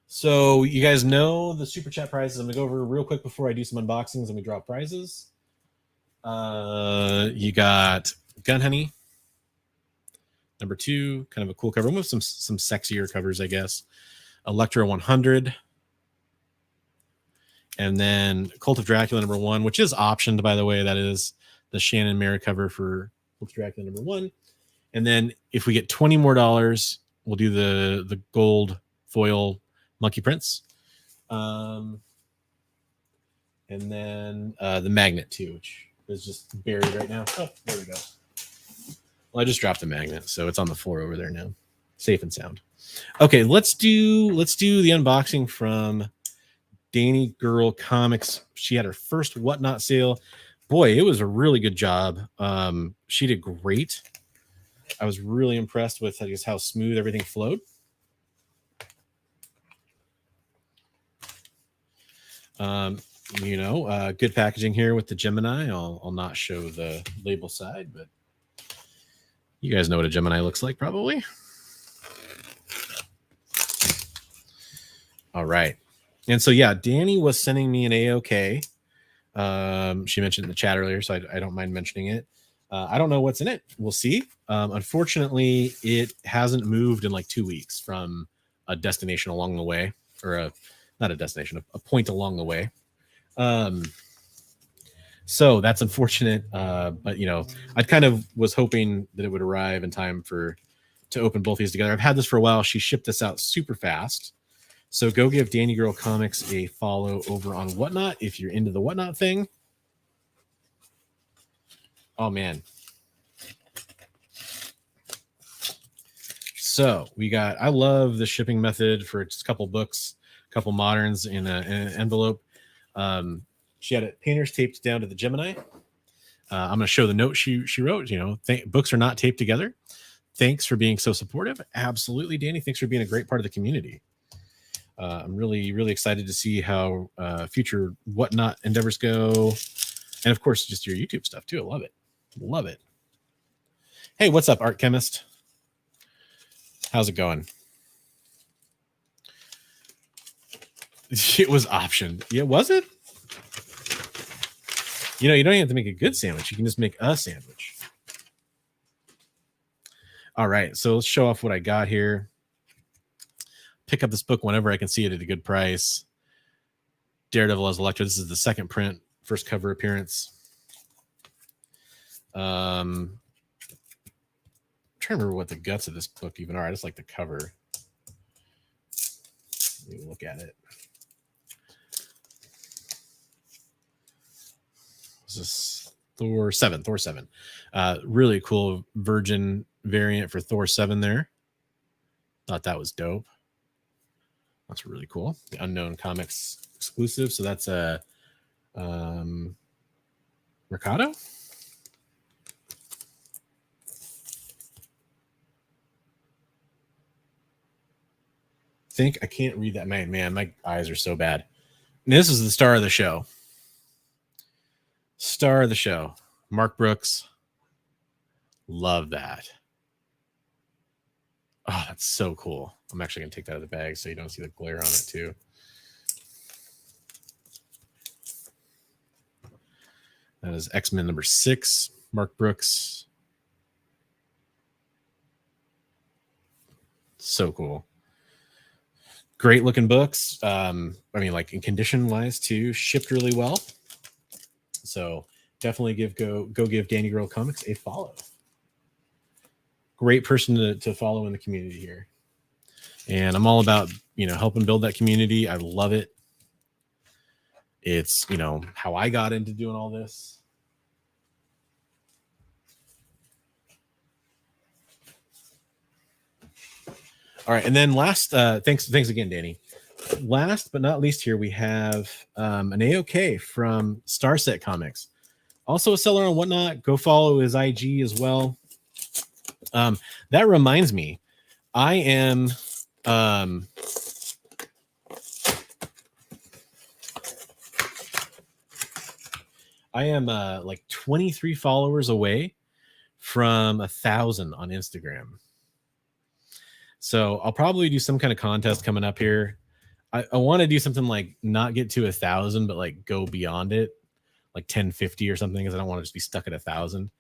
So you guys know the super chat prizes. I'm going to go over real quick before I do some unboxings and we draw prizes. You got Gun Honey. Number 2, kind of a cool cover. With some sexier covers, I guess. Electra 100. And then Cult of Dracula number 1, which is optioned, by the way. That is the Shannon Mara cover for Cult of Dracula number 1. And then if we get $20 more, we'll do the gold foil Monkey Prince. And then the magnet too, which is just buried right now. Oh, there we go. Well, I just dropped the magnet, so it's on the floor over there now. Safe and sound. Okay, let's do the unboxing from Danny Girl Comics. She had her first Whatnot sale. Boy, it was a really good job. She did great. I was really impressed with just how smooth everything flowed. Good packaging here with the Gemini. I'll not show the label side, but you guys know what a Gemini looks like, probably. All right. And so, yeah, Danny was sending me an AOK. She mentioned in the chat earlier, so I don't mind mentioning it. I don't know what's in it. We'll see. Unfortunately, it hasn't moved in like 2 weeks from a destination along the way, or not a destination, a point along the way. So that's unfortunate. But I kind of was hoping that it would arrive in time to open both these together. I've had this for a while. She shipped this out super fast. So go give Danny Girl Comics a follow over on Whatnot if you're into the Whatnot thing. Oh man. So I love the shipping method for just a couple books, a couple moderns in an envelope. She had it painters taped down to the Gemini. I'm going to show the note she wrote. Books are not taped together. Thanks for being so supportive. Absolutely, Danny. Thanks for being a great part of the community. I'm really, really excited to see how future Whatnot endeavors go. And of course, just your YouTube stuff too. I love it. Love it. Hey, what's up, Art Chemist? How's it going? It was optioned. Yeah, was it? You don't even have to make a good sandwich. You can just make a sandwich. All right, so let's show off what I got here. Pick up this book whenever I can see it at a good price. Daredevil as Elektra. This is the second print, first cover appearance. I'm trying to remember what the guts of this book even are. I just like the cover. Let me look at it. This is Thor 7. Really cool Virgin variant for Thor 7 there. Thought that was dope. That's really cool. The Unknown Comics exclusive. So that's a Mercado. I can't read that. My eyes are so bad. And this is the star of the show. Mark Brooks. Love that. Oh, that's so cool. I'm actually going to take that out of the bag so you don't see the glare on it too. That is X-Men number 6, Mark Brooks. So cool. Great looking books. Like in condition wise too, shipped really well. So definitely go give Danny Girl Comics a follow. Great person to follow in the community here. And I'm all about, helping build that community. I love it. It's, how I got into doing all this. All right. And then last, thanks again, Danny. Last but not least here, we have an AOK from Starset Comics. Also a seller on Whatnot. Go follow his IG as well. That reminds me, I am like 23 followers away from 1,000 on Instagram. So I'll probably do some kind of contest coming up here. I want to do something like not get to 1,000, but like go beyond it, like 1050 or something, because I don't want to just be stuck at 1,000.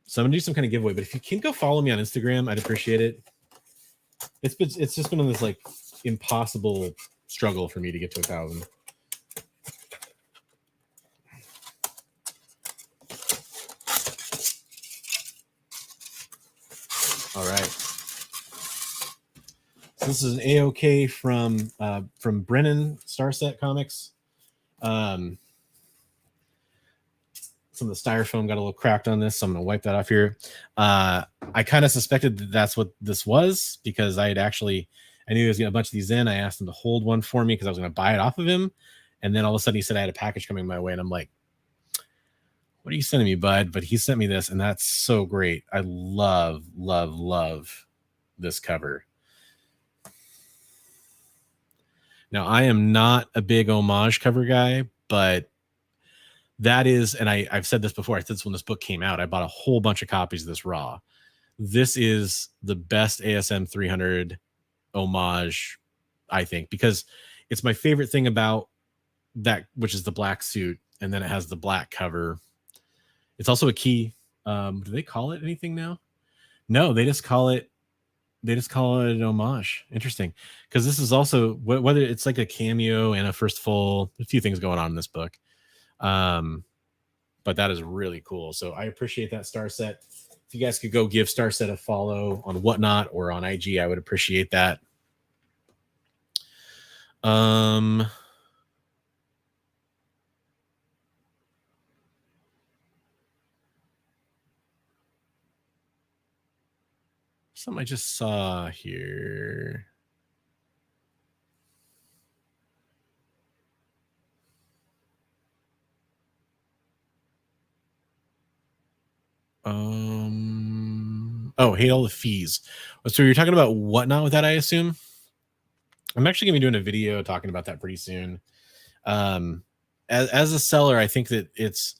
So I'm gonna do some kind of giveaway. But if you can go follow me on Instagram, I'd appreciate it. It's just been on this like impossible struggle for me to get to 1,000. All right. So this is an AOK from Brennan Starset Comics. Some of the styrofoam got a little cracked on this, so I'm gonna wipe that off here. I kind of suspected that's what this was, because I knew he was getting a bunch of these in. I asked him to hold one for me because I was gonna buy it off of him, and then all of a sudden he said I had a package coming my way, and I'm like, what are you sending me, bud? But he sent me this, and that's so great. I love this cover. Now, I am not a big homage cover guy, but that is, and I've said this before, I said this when this book came out, I bought a whole bunch of copies of this raw. This is the best ASM 300 homage, I think, because it's my favorite thing about that, which is the black suit, and then it has the black cover. It's also a key. Do they call it anything now? No, they just call it an homage. Interesting, because this is also whether it's like a cameo and a first full. A few things going on in this book, but that is really cool. So I appreciate that, Starset. If you guys could go give Starset a follow on Whatnot or on IG, I would appreciate that. Something I just saw here. Oh, hate all the fees. So you're talking about Whatnot with that, I assume? I'm actually gonna be doing a video talking about that pretty soon. As a seller, I think that it's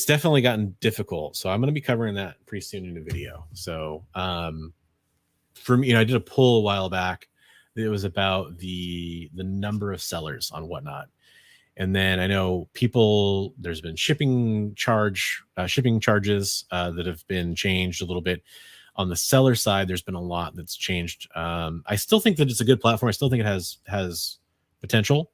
definitely gotten difficult. So I'm going to be covering that pretty soon in a video. So for me, I did a poll a while back. It was about the number of sellers on Whatnot. And then I know there's been shipping charges that have been changed a little bit. On the seller side, there's been a lot that's changed. I still think that it's a good platform. I still think it has potential.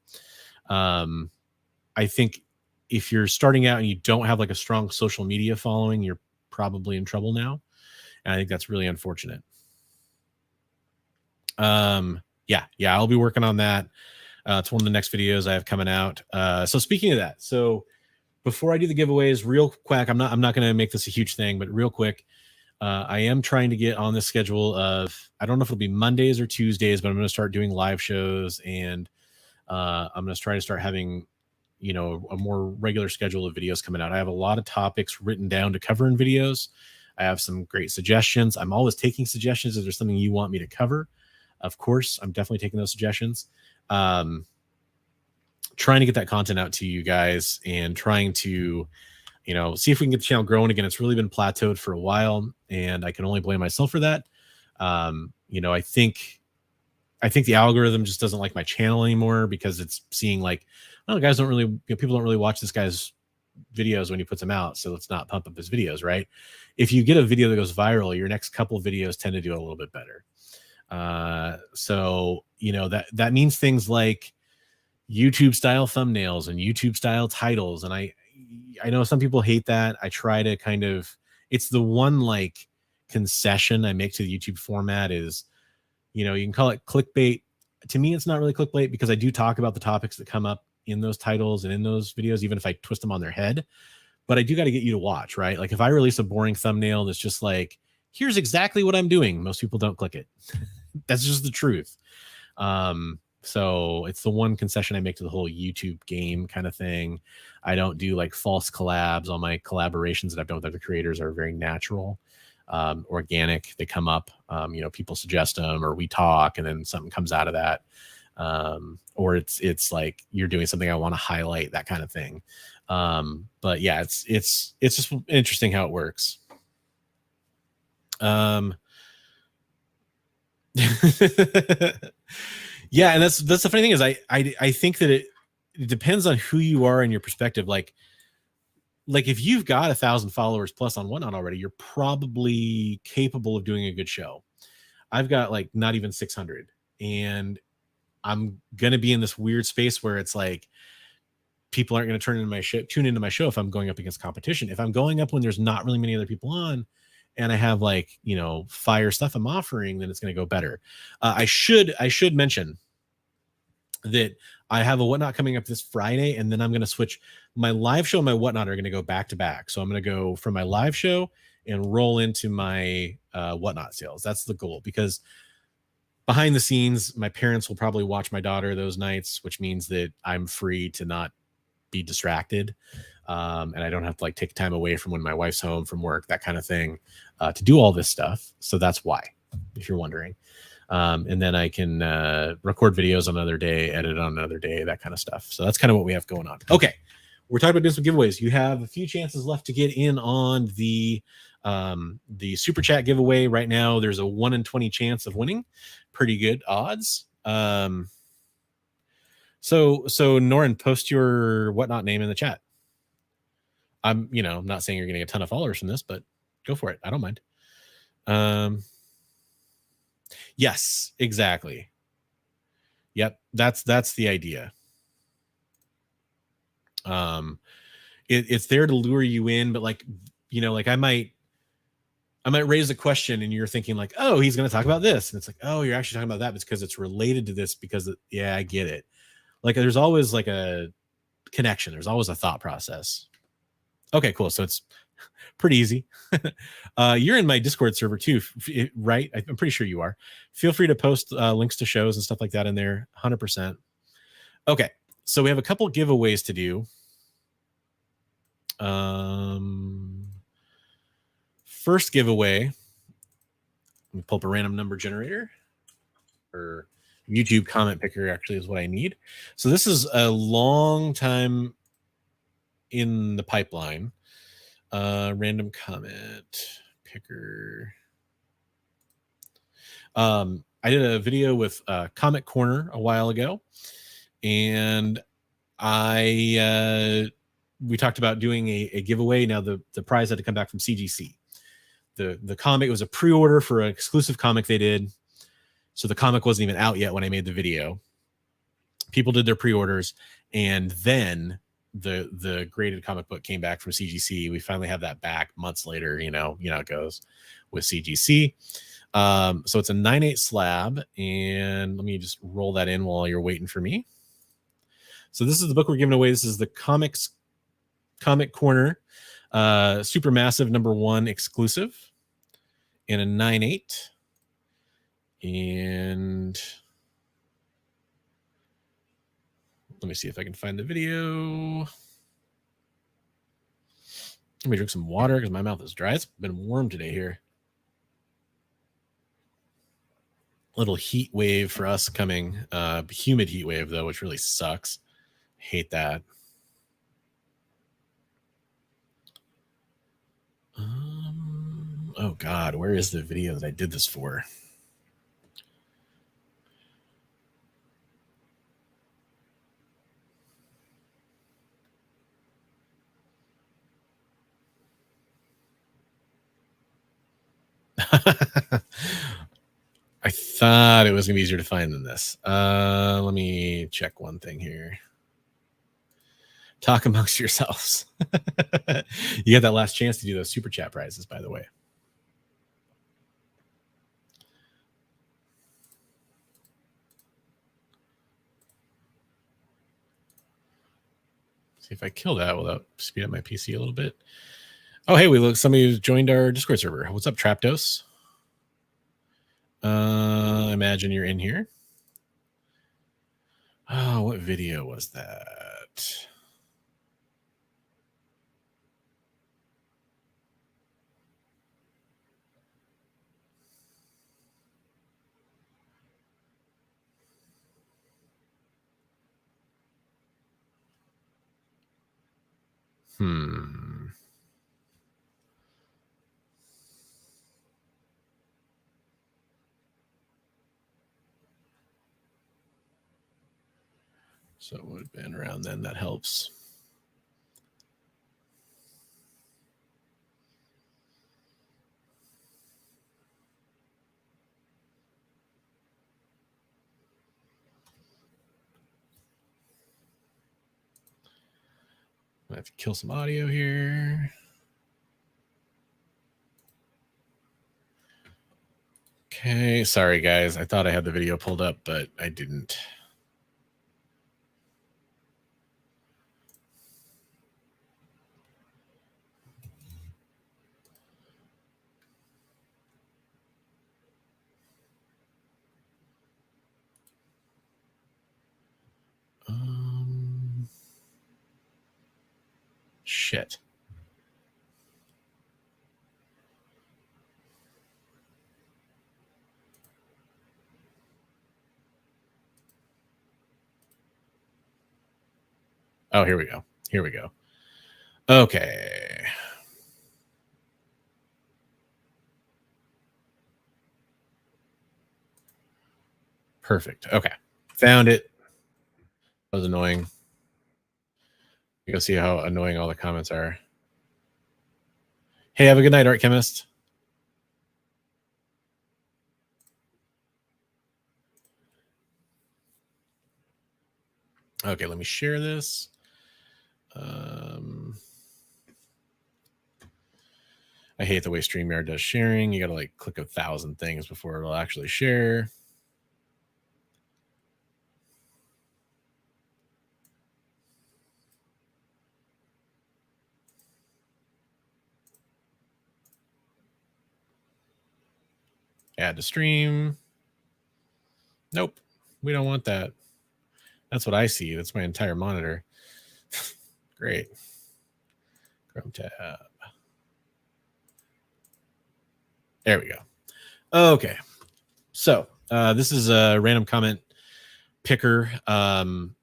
I think if you're starting out and you don't have like a strong social media following, you're probably in trouble now. And I think that's really unfortunate. Yeah, I'll be working on that. It's one of the next videos I have coming out. So speaking of that, so before I do the giveaways, real quick, I'm not going to make this a huge thing, but real quick, I am trying to get on the schedule of, I don't know if it'll be Mondays or Tuesdays, but I'm going to start doing live shows, and I'm going to try to start having, a more regular schedule of videos coming out. I have a lot of topics written down to cover in videos. I have some great suggestions. I'm always taking suggestions. If there's something you want me to cover, of course, I'm definitely taking those suggestions. Trying to get that content out to you guys and trying to, see if we can get the channel growing again. It's really been plateaued for a while, and I can only blame myself for that. I think the algorithm just doesn't like my channel anymore, because it's seeing like, oh, guys don't really, people don't really watch this guy's videos when he puts them out, so let's not pump up his videos, right? If you get a video that goes viral, your next couple of videos tend to do a little bit better. So that means things like YouTube style thumbnails and YouTube style titles. And I know some people hate that. I try to it's the one like concession I make to the YouTube format is, you can call it clickbait. To me, it's not really clickbait, because I do talk about the topics that come up in those titles and in those videos, even if I twist them on their head. But I do got to get you to watch, right? Like if I release a boring thumbnail that's just like, here's exactly what I'm doing, most people don't click it. That's just the truth. So it's the one concession I make to the whole YouTube game kind of thing. I don't do like false collabs. All my collaborations that I've done with other creators are very natural, organic. They come up, people suggest them, or we talk, and then something comes out of that. Or it's like you're doing something I want to highlight, that kind of thing. But yeah, it's just interesting how it works. Yeah, and that's the funny thing is I think that it depends on who you are and your perspective. Like if you've got 1,000 followers plus on Whatnot already, you're probably capable of doing a good show. I've got like not even 600, and I'm gonna be in this weird space where it's like people aren't going to tune into my show if I'm going up against competition. If I'm going up when there's not really many other people on, and I have like, fire stuff I'm offering, then it's going to go better. I should mention that I have a Whatnot coming up this Friday, and then I'm going to switch. My live show and my Whatnot are going to go back to back. So I'm going to go from my live show and roll into my Whatnot sales. That's the goal, because behind the scenes, my parents will probably watch my daughter those nights, which means that I'm free to not be distracted. And I don't have to like take time away from when my wife's home from work, that kind of thing, to do all this stuff. So that's why, if you're wondering. And then I can record videos on another day, edit on another day, that kind of stuff. So that's kind of what we have going on. Okay, we're talking about doing some giveaways. You have a few chances left to get in on the super chat giveaway right now. There's a 1 in 20 chance of winning. Pretty good odds. So Norin, post your Whatnot name in the chat. I'm not saying you're getting a ton of followers from this, but go for it. I don't mind. Yes, exactly. Yep, that's the idea. It's there to lure you in, but like I might raise a question and you're thinking like, oh, he's going to talk about this, and it's like, oh, you're actually talking about that. It's because it's related to this because yeah, I get it. Like there's always like a connection. There's always a thought process. Okay, cool. So it's pretty easy. You're in my Discord server too, right? I'm pretty sure you are. Feel free to post links to shows and stuff like that in there. 100%. Okay, so we have a couple giveaways to do. First giveaway, let me pull up a random number generator, or YouTube comment picker actually is what I need. So this is a long time in the pipeline. Random comment picker. I did a video with Comic Corner a while ago, and we talked about doing a giveaway. Now the prize had to come back from CGC. The comic was a pre-order for an exclusive comic they did, so the comic wasn't even out yet when I made the video. People did their pre-orders, and then the graded comic book came back from CGC. We finally have that back months later. You know how it goes with CGC. So it's a 9/8 slab, and let me just roll that in while you're waiting for me. So this is the book we're giving away. This is the Comic Corner Supermassive #1 exclusive in a 9/8. And let me see if I can find the video. Let me drink some water because my mouth is dry. It's been warm today here. Little heat wave for us coming. Humid heat wave, though, which really sucks. Hate that. Oh, God. Where is the video that I did this for? I thought it was going to be easier to find than this. Let me check one thing here. Talk amongst yourselves. You got that last chance to do those super chat prizes, by the way. See if I kill that without speed up my PC a little bit. Oh, hey, we look. Somebody who's joined our Discord server. What's up, Trapdos? I imagine you're in here. Oh, what video was that? So it would have been around then. That helps. I have to kill some audio here. Okay, sorry guys. I thought I had the video pulled up, but I didn't. Shit. Oh, here we go. Here we go. Okay. Perfect. Okay. Found it. That was annoying. You go see how annoying all the comments are. Hey, have a good night, Art Chemist. Okay, let me share this. I hate the way StreamYard does sharing. You got to like click 1,000 things before it'll actually share. Add to stream. Nope, we don't want that. That's what I see. That's my entire monitor. Great. Chrome tab. There we go. Okay. So this is a random comment picker. Let's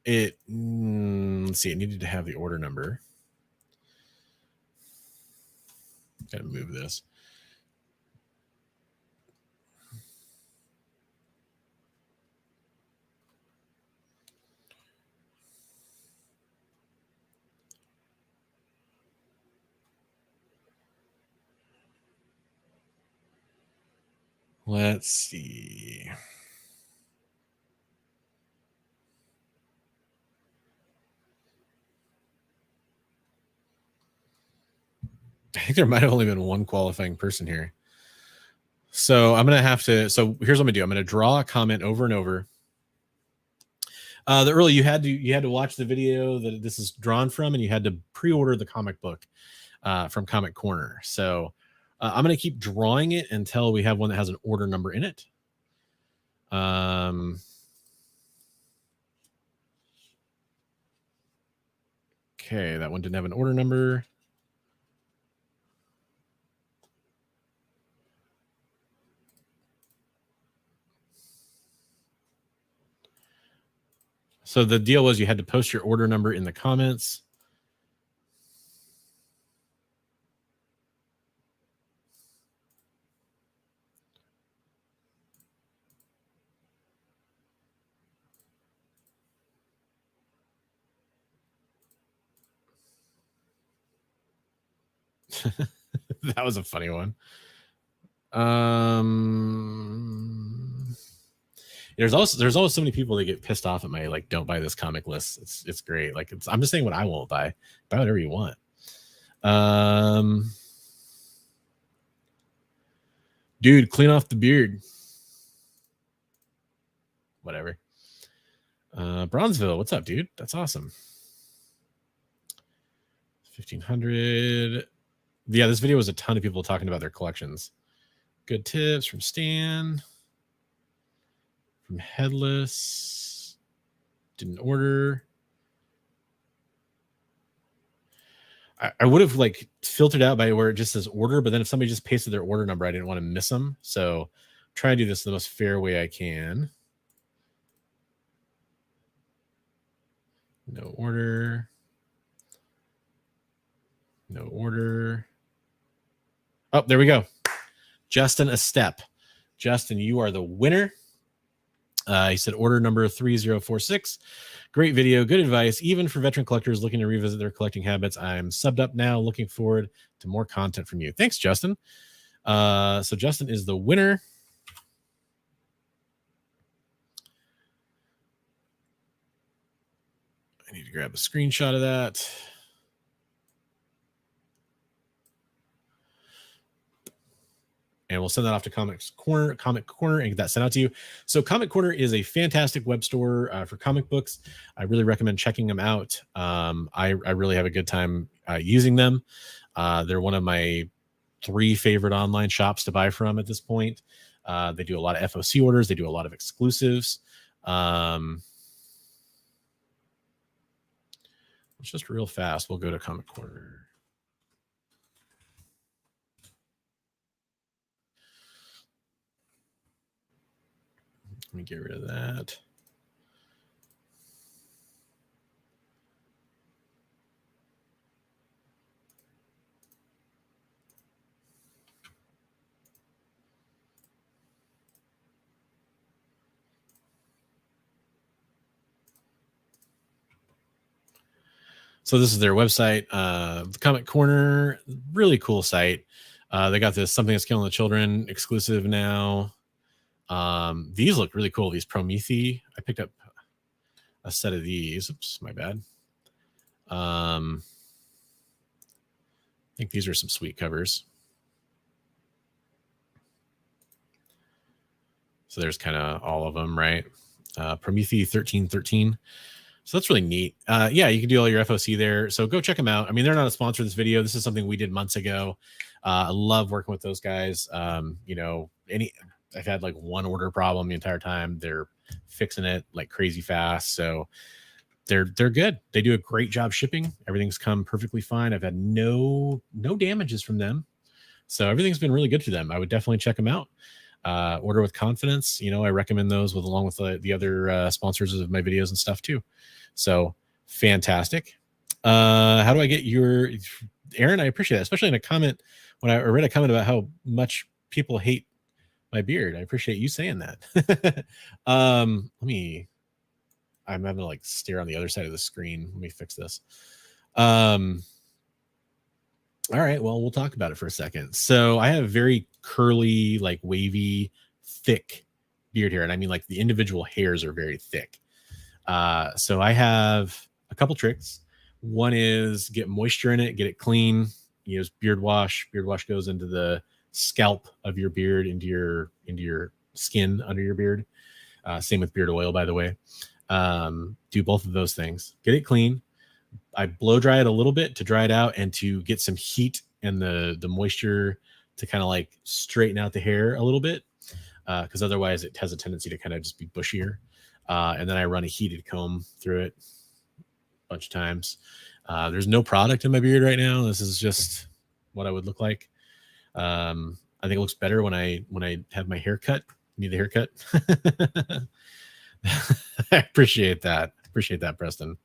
see, it needed to have the order number. Gotta move this. Let's see. I think there might have only been one qualifying person here. So I'm going to have to, so here's what I'm going to do. I'm going to draw a comment over and over. The early you had to watch the video that this is drawn from, and you had to pre-order the comic book from Comic Corner. So I'm going to keep drawing it until we have one that has an order number in it. Okay, that one didn't have an order number. So the deal was you had to post your order number in the comments. That was a funny one. There's also so many people that get pissed off at my like don't buy this comic list. It's great. Like I'm just saying what I won't buy. Buy whatever you want. Dude, clean off the beard. Whatever. Bronzeville, what's up, dude? That's awesome. 1,500. Yeah, this video was a ton of people talking about their collections. Good tips from Stan. From Headless. Didn't order. I would have like filtered out by where it just says order, but then if somebody just pasted their order number, I didn't want to miss them. So try to do this the most fair way I can. No order. No order. Oh, there we go. Justin a step. Justin, you are the winner. He said order number 3046. Great video, good advice, even for veteran collectors looking to revisit their collecting habits. I'm subbed up now, looking forward to more content from you. Thanks, Justin. So Justin is the winner. I need to grab a screenshot of that. And we'll send that off to Comic Corner, and get that sent out to you. So Comic Corner is a fantastic web store for comic books. I really recommend checking them out. I really have a good time using them. They're one of my 3 favorite online shops to buy from at this point. They do a lot of FOC orders. They do a lot of exclusives. It's just real fast. We'll go to Comic Corner. Let me get rid of that. So this is their website, the Comic Corner, really cool site. They got this Something That's Killing the Children exclusive now. These look really cool. These Prometheus. I picked up a set of these. Oops, my bad. I think these are some sweet covers. So there's kind of all of them, right? Prometheus 1313. So that's really neat. Yeah, you can do all your FOC there. So go check them out. I mean, they're not a sponsor of this video. This is something we did months ago. I love working with those guys. You know, I've had like one order problem the entire time. They're fixing it like crazy fast. So they're good. They do a great job shipping. Everything's come perfectly fine. I've had no damages from them. So everything's been really good to them. I would definitely check them out. Order with confidence. You know, I recommend those along with the other sponsors of my videos and stuff too. So fantastic. How do I get your Aaron? I appreciate that, especially in a comment when I read a comment about how much people hate my beard. I appreciate you saying that. I'm having to like stare on the other side of the screen. Let me fix this. All right, well, we'll talk about it for a second. So I have very curly, like wavy, thick beard hair. And I mean like the individual hairs are very thick. So I have a couple tricks. One is get moisture in it, get it clean. You use beard wash. Beard wash goes into the scalp of your beard, into your skin under your beard. Same with beard oil, by the way. Do both of those things. Get it clean. I blow dry it a little bit to dry it out and to get some heat and the moisture to kind of like straighten out the hair a little bit. Because otherwise it has a tendency to kind of just be bushier. And then I run a heated comb through it a bunch of times. There's no product in my beard right now. This is just what I would look like. I think it looks better when I have my hair cut. Need the haircut. I appreciate that. Preston.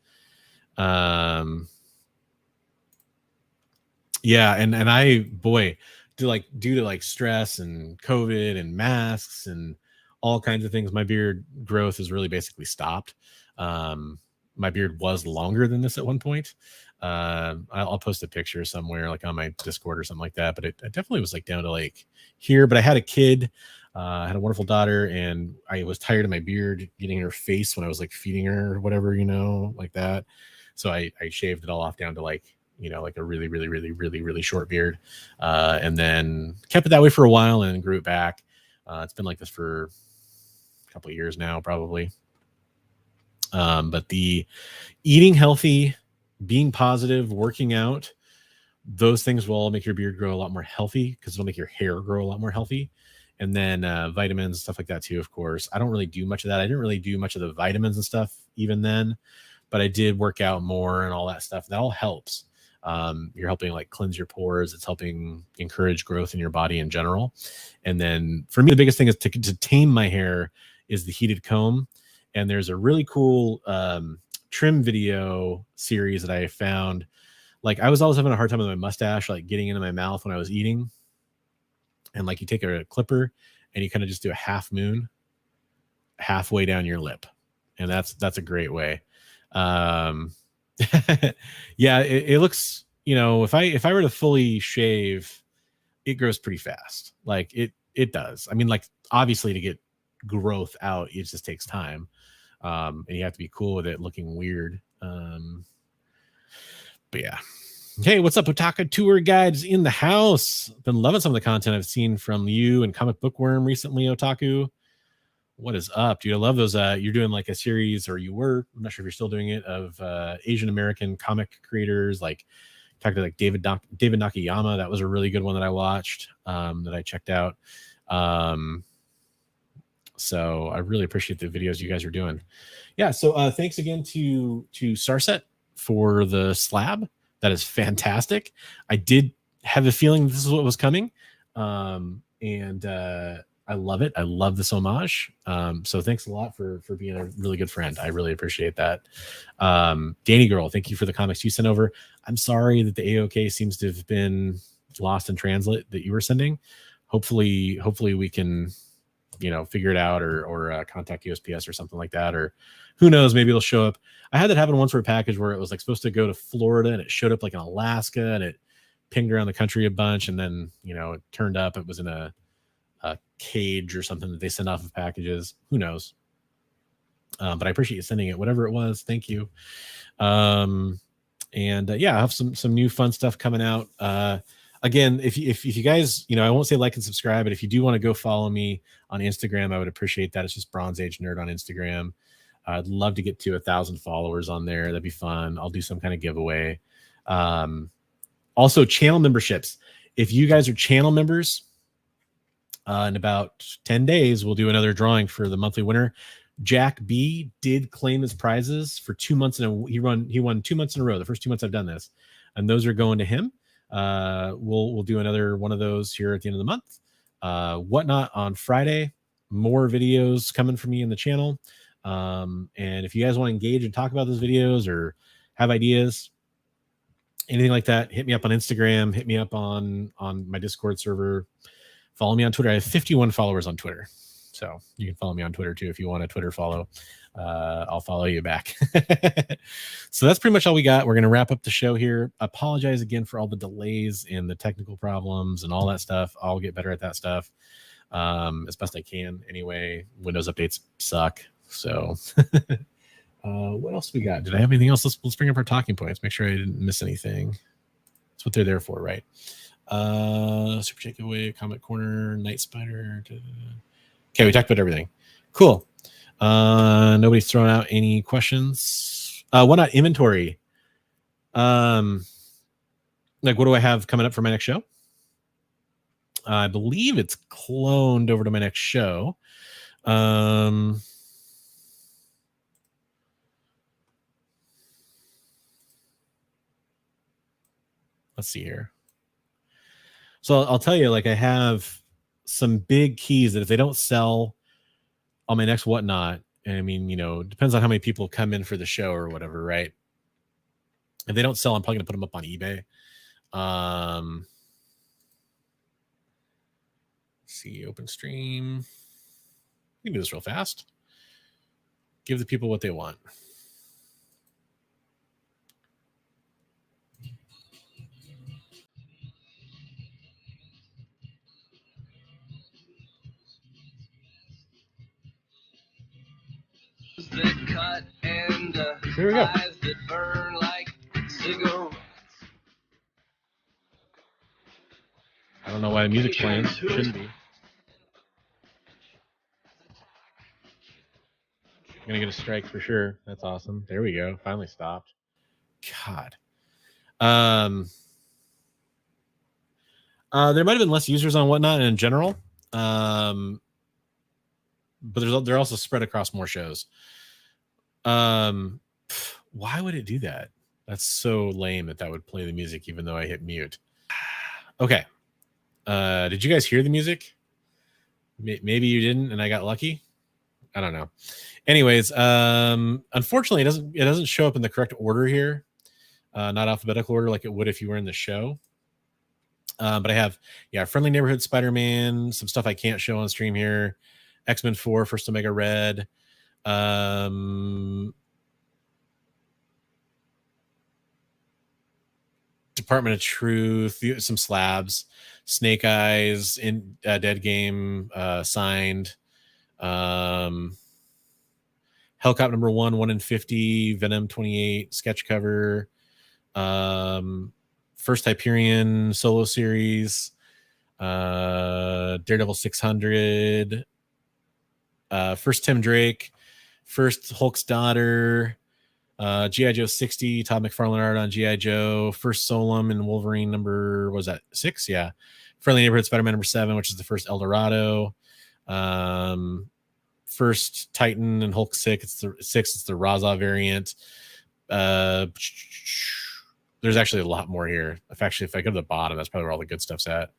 Yeah, and I, boy, due to like stress and COVID and masks and all kinds of things, my beard growth has really basically stopped. My beard was longer than this at one point. I'll post a picture somewhere like on my Discord or something like that, but it definitely was like down to like here. But I had a kid, I had a wonderful daughter, and I was tired of my beard getting in her face when I was like feeding her or whatever, you know, like that. So I shaved it all off down to like, you know, like a really, really, really, really, really short beard. And then kept it that way for a while and then grew it back. It's been like this for a couple of years now, probably. But the eating healthy, being positive, working out, those things will all make your beard grow a lot more healthy because it'll make your hair grow a lot more healthy. And then vitamins, stuff like that too, of course. I don't really do much of that. I didn't really do much of the vitamins and stuff even then, but I did work out more and all that stuff. That all helps. You're helping like cleanse your pores. It's helping encourage growth in your body in general. And then for me, the biggest thing is to tame my hair is the heated comb. And there's a really cool trim video series that I found. Like I was always having a hard time with my mustache, like getting into my mouth when I was eating. And like you take a clipper and you kind of just do a half moon halfway down your lip. And that's a great way. Yeah, it looks, you know, if I were to fully shave, it grows pretty fast. Like it does. I mean, like obviously to get growth out, it just takes time. And you have to be cool with it looking weird. But yeah. Hey, what's up, Otaka Tour Guides in the house? Been loving some of the content I've seen from you and Comic Bookworm recently, Otaku. What is up, dude? I love those. You're doing like a series, or you were, I'm not sure if you're still doing it, of Asian American comic creators, like talked to like David Nakayama. That was a really good one that I watched, that I checked out. So I really appreciate the videos you guys are doing. Yeah. So thanks again to Starset for the slab. That is fantastic. I did have a feeling this is what was coming. And I love it. I love this homage. So thanks a lot for being a really good friend. I really appreciate that. Danny Girl, thank you for the comics you sent over. I'm sorry that the AOK seems to have been lost in translate that you were sending. Hopefully we can figure it out or contact USPS or something like that, or who knows, maybe it'll show up. I had that happen once for a package where it was like supposed to go to Florida and it showed up like in Alaska, and it pinged around the country a bunch, and then it turned up it was in a cage or something that they send off of packages. Who knows? But I appreciate you sending it, whatever it was. Thank you. And yeah, I have some new fun stuff coming out. Again, if you guys, I won't say like and subscribe, but if you do want to go follow me on Instagram, I would appreciate that. It's just Bronze Age Nerd on Instagram. I'd love to get to 1,000 followers on there. That'd be fun. I'll do some kind of giveaway. Also, channel memberships. If you guys are channel members, in about 10 days, we'll do another drawing for the monthly winner. Jack B did claim his prizes for 2 months he won 2 months in a row. The first 2 months I've done this, and those are going to him. We'll do another one of those here at the end of the month. Whatnot on Friday. More videos coming from me in the channel. And if you guys want to engage and talk about those videos or have ideas, anything like that, hit me up on Instagram, hit me up on my Discord server, follow me on Twitter. I have 51 followers on Twitter, so you can follow me on Twitter too if you want a Twitter follow. I'll follow you back. So that's pretty much all we got. We're going to wrap up the show here. Apologize again for all the delays and the technical problems and all that stuff. I'll get better at that stuff as best I can. Anyway, Windows updates suck. So what else we got? Did I have anything else? Let's bring up our talking points. Make sure I didn't miss anything. That's what they're there for, right? Super Takeaway, Comic Corner, Night Spider. Okay, we talked about everything. Cool. Nobody's throwing out any questions. Whatnot inventory. Like, what do I have coming up for my next show? I believe it's cloned over to my next show. Let's see here. So I'll tell you, like, I have some big keys that if they don't sell on my next Whatnot, and I mean, it depends on how many people come in for the show or whatever, right? If they don't sell, I'm probably gonna put them up on eBay. Let's see, open stream. We can do this real fast. Give the people what they want. That cut and Here we go. eyes that burn like cigarettes. I don't know why the music's playing. It shouldn't be. I'm gonna get a strike for sure. That's awesome. There we go. Finally stopped. God. There might have been less users on Whatnot in general. But they're also spread across more shows. Why would it do that? That's so lame that would play the music even though I hit mute. Okay. Did you guys hear the music? Maybe you didn't and I got lucky. I don't know. Anyways, unfortunately it doesn't show up in the correct order here. Not alphabetical order like it would if you were in the show. But I have, Friendly Neighborhood Spider-Man, some stuff I can't show on stream here. X-Men 4, First Omega Red. Department of Truth, some slabs. Snake Eyes, in Dead Game, signed. Hellcop number 1 in 50, Venom 28, sketch cover. First Hyperion solo series, Daredevil 600, first Tim Drake, first Hulk's daughter, G.I. Joe 60, Todd McFarlane art on G.I. Joe, first Solem and Wolverine number, what was that, 6? Yeah. Friendly Neighborhood Spider-Man number 7, which is the first El Dorado. First Titan and Hulk 6, it's the Raza variant. There's actually a lot more here. If I go to the bottom, that's probably where all the good stuff's at.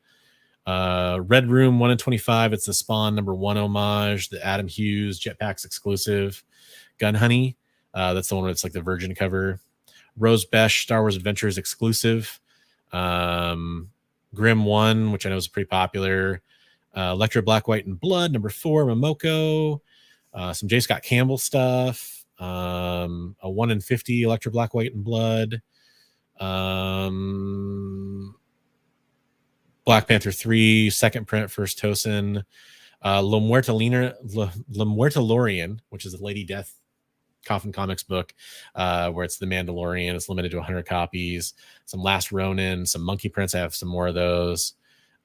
Red Room 1 in 25. It's the Spawn number 1 homage, the Adam Hughes Jetpacks exclusive. Gun Honey. That's the one that's like the Virgin cover. Rose Besh Star Wars Adventures exclusive. Grim 1, which I know is pretty popular. Electra Black, White, and Blood, number 4, Momoko. Some J. Scott Campbell stuff. A 1 in 50 Electra Black, White, and Blood. Black Panther 3, second print, first Tosin. La Muerta Lorian, which is a Lady Death Coffin Comics book, where it's the Mandalorian. It's limited to 100 copies. Some Last Ronin, some Monkey Prints. I have some more of those.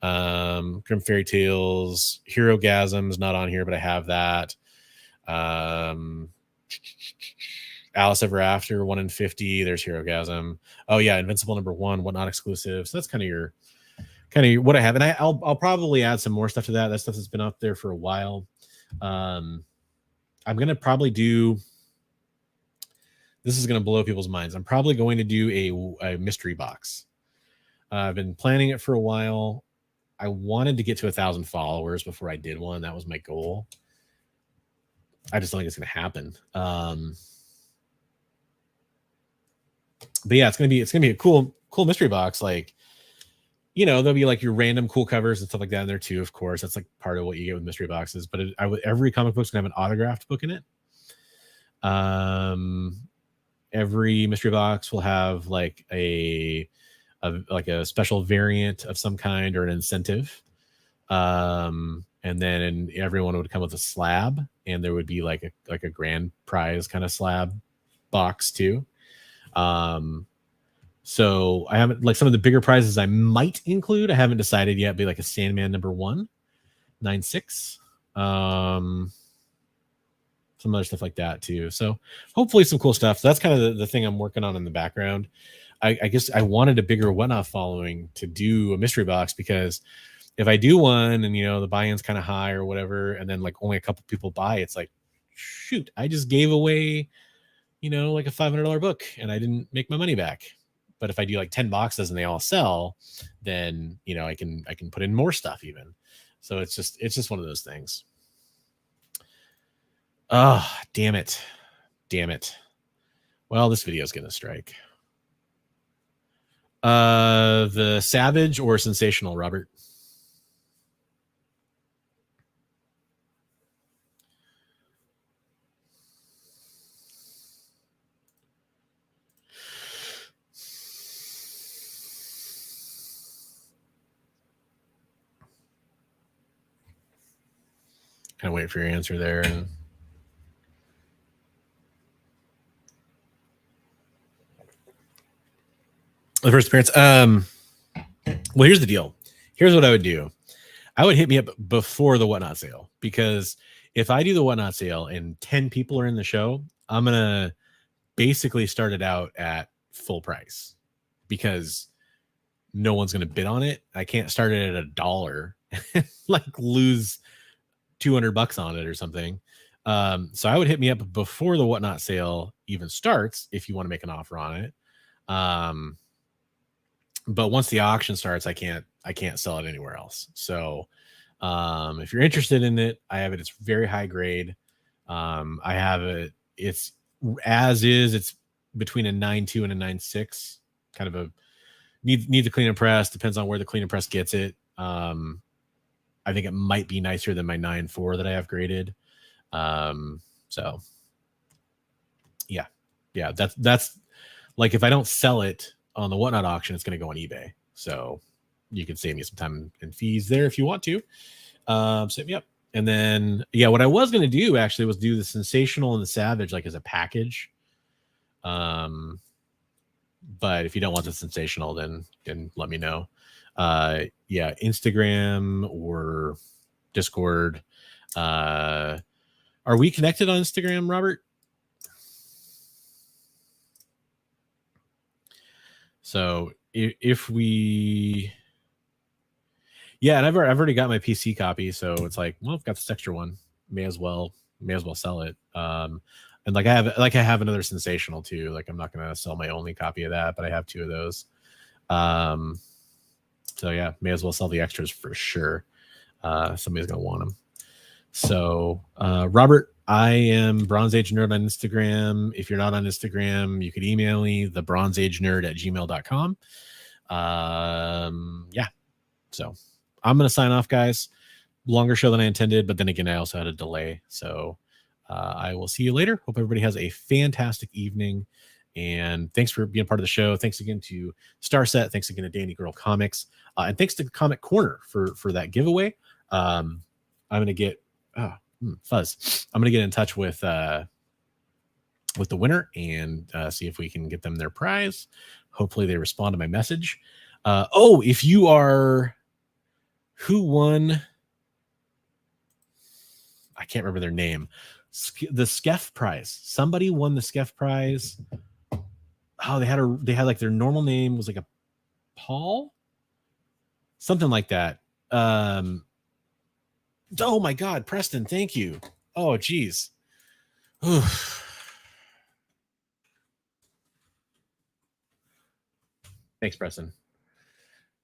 Grim Fairy Tales, Hero Gasm's not on here, but I have that. Alice Ever After, 1 in 50. There's Hero Gasm. Oh yeah, Invincible number 1, Whatnot exclusive. So that's kind of what I have, and I'll probably add some more stuff to that. That stuff has been up there for a while. I'm gonna probably do. This is gonna blow people's minds. I'm probably going to do a mystery box. I've been planning it for a while. I wanted to get to 1,000 followers before I did one. That was my goal. I just don't think it's gonna happen. But yeah, it's gonna be a cool mystery box. Like, you know, there'll be like your random cool covers and stuff like that in there too. Of course, that's like part of what you get with mystery boxes. But every comic book's gonna have an autographed book in it. Every mystery box will have like a special variant of some kind or an incentive. And then everyone would come with a slab, and there would be like a grand prize kind of slab box too. So I haven't, like, some of the bigger prizes I might include, I haven't decided yet, be like a Sandman number 1, 9/6. Some other stuff like that too. So hopefully some cool stuff. So that's kind of the thing I'm working on in the background. I guess I wanted a bigger Whatnot following to do a mystery box, because if I do one and, you know, the buy-in's kind of high or whatever, and then like only a couple people buy, it's like, shoot, I just gave away, you know, like a $500 book and I didn't make my money back. But if I do like 10 boxes and they all sell, then, you know, I can put in more stuff even. So it's just one of those things. Oh, damn it. Well, this video is going to strike. The Savage or Sensational, Robert? Kind of wait for your answer there. And the first appearance. Well, here's the deal. Here's what I would do. I would hit me up before the Whatnot sale, because if I do the Whatnot sale and 10 people are in the show, I'm going to basically start it out at full price, because no one's going to bid on it. I can't start it at $1 like lose $200 on it or something. So I would hit me up before the Whatnot sale even starts if you want to make an offer on it. But once the auction starts, I can't sell it anywhere else. So if you're interested in it, I have it. It's very high grade. I have it. It's as is. It's between a 9.2 and a 9.6. Kind of a need the clean and press. Depends on where the clean and press gets it. I think it might be nicer than my 9.4 that I have graded. So yeah. That's like, if I don't sell it on the Whatnot auction, it's going to go on eBay. So you can save me some time and fees there if you want to. So yep. And then, yeah, what I was going to do actually was do the Sensational and the Savage like as a package. But if you don't want the Sensational, then let me know. Yeah, Instagram or Discord. Are we connected on Instagram, Robert? So if we, yeah, and I've already got my PC copy, so it's like, well, I've got this extra one, may as well sell it. And like I have another Sensational too. Like, I'm not gonna sell my only copy of that, but I have 2 of those. So yeah, may as well sell the extras for sure. Somebody's gonna want them. So Robert, I am Bronze Age Nerd on Instagram. If you're not on Instagram, you could email me, thebronzeagenerd@gmail.com. Yeah. So I'm going to sign off, guys. longer show than I intended, but then again, I also had a delay. So I will see you later. Hope everybody has a fantastic evening. And thanks for being part of the show. Thanks again to Starset. Thanks again to Danny Girl Comics. And thanks to Comic Corner for that giveaway. I'm going to get Fuzz. I'm going to get in touch with the winner and see if we can get them their prize. Hopefully they respond to my message. If you are, who won? I can't remember their name. The Skeff prize. Somebody won the Skeff prize. Oh, they had like their normal name was like a Paul, something like that. Oh my God, Preston, thank you. Oh, geez. Thanks, Preston.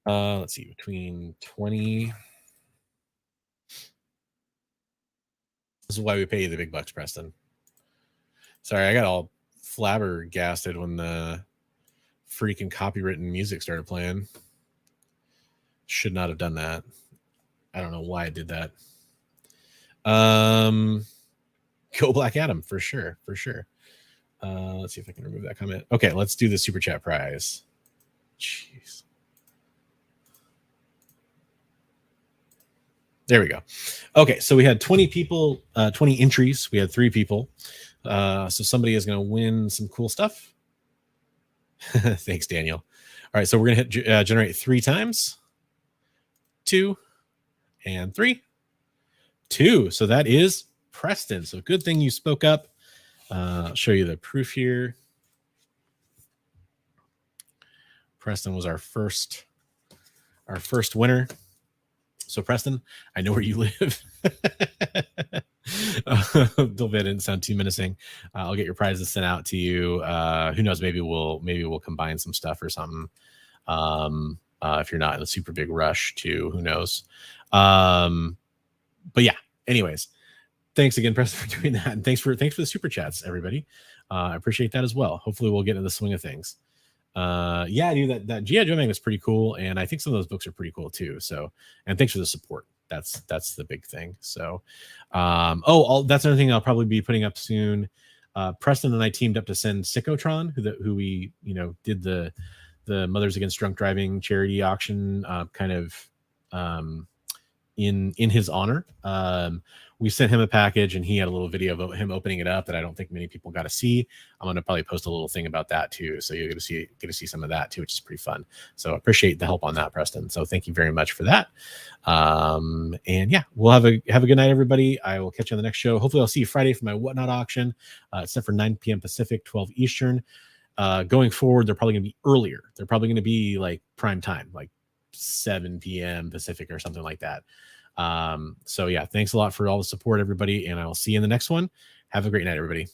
Let's see, between 20. This is why we pay you the big bucks, Preston. Sorry, I got all flabbergasted when the freaking copywritten music started playing. Should not have done that. I don't know why I did that. Go Black Adam for sure. Let's see if I can remove that comment. Okay, let's do the super chat prize. Jeez. There we go. Okay, so we had 20 people, 20 entries. We had 3 people. So somebody is going to win some cool stuff. Thanks, Daniel. All right, so we're going to hit generate 3 times. 2 and 3. 2. So that is Preston. So good thing you spoke up. I'll show you the proof here. Preston was our first winner. So Preston, I know where you live. Don't didn't sound too menacing. I'll get your prizes sent out to you. Who knows? Maybe we'll combine some stuff or something. If you're not in a super big rush, too, who knows? But yeah. Anyways, thanks again, Preston, for doing that, and thanks for the super chats, everybody. I appreciate that as well. Hopefully, we'll get into the swing of things. Yeah, dude, that G.I. Joe manga is pretty cool, and I think some of those books are pretty cool too. So, and thanks for the support. That's the big thing. So, that's another thing I'll probably be putting up soon. Preston and I teamed up to send Sychotron, who we did the Mothers Against Drunk Driving charity auction, kind of in his honor. We sent him a package, and he had a little video of him opening it up that I don't think many people got to see. I'm going to probably post a little thing about that too, so you're going to get to see some of that too, which is pretty fun. So I appreciate the help on that, Preston. So thank you very much for that. And yeah, we'll have a good night, everybody. I will catch you on the next show. Hopefully, I'll see you Friday for my Whatnot auction. It's set for 9 p.m. Pacific, 12 Eastern. Going forward, they're probably going to be earlier. They're probably going to be like prime time, like 7 p.m. Pacific or something like that. So yeah, thanks a lot for all the support, everybody, and I'll see you in the next one. Have a great night, everybody.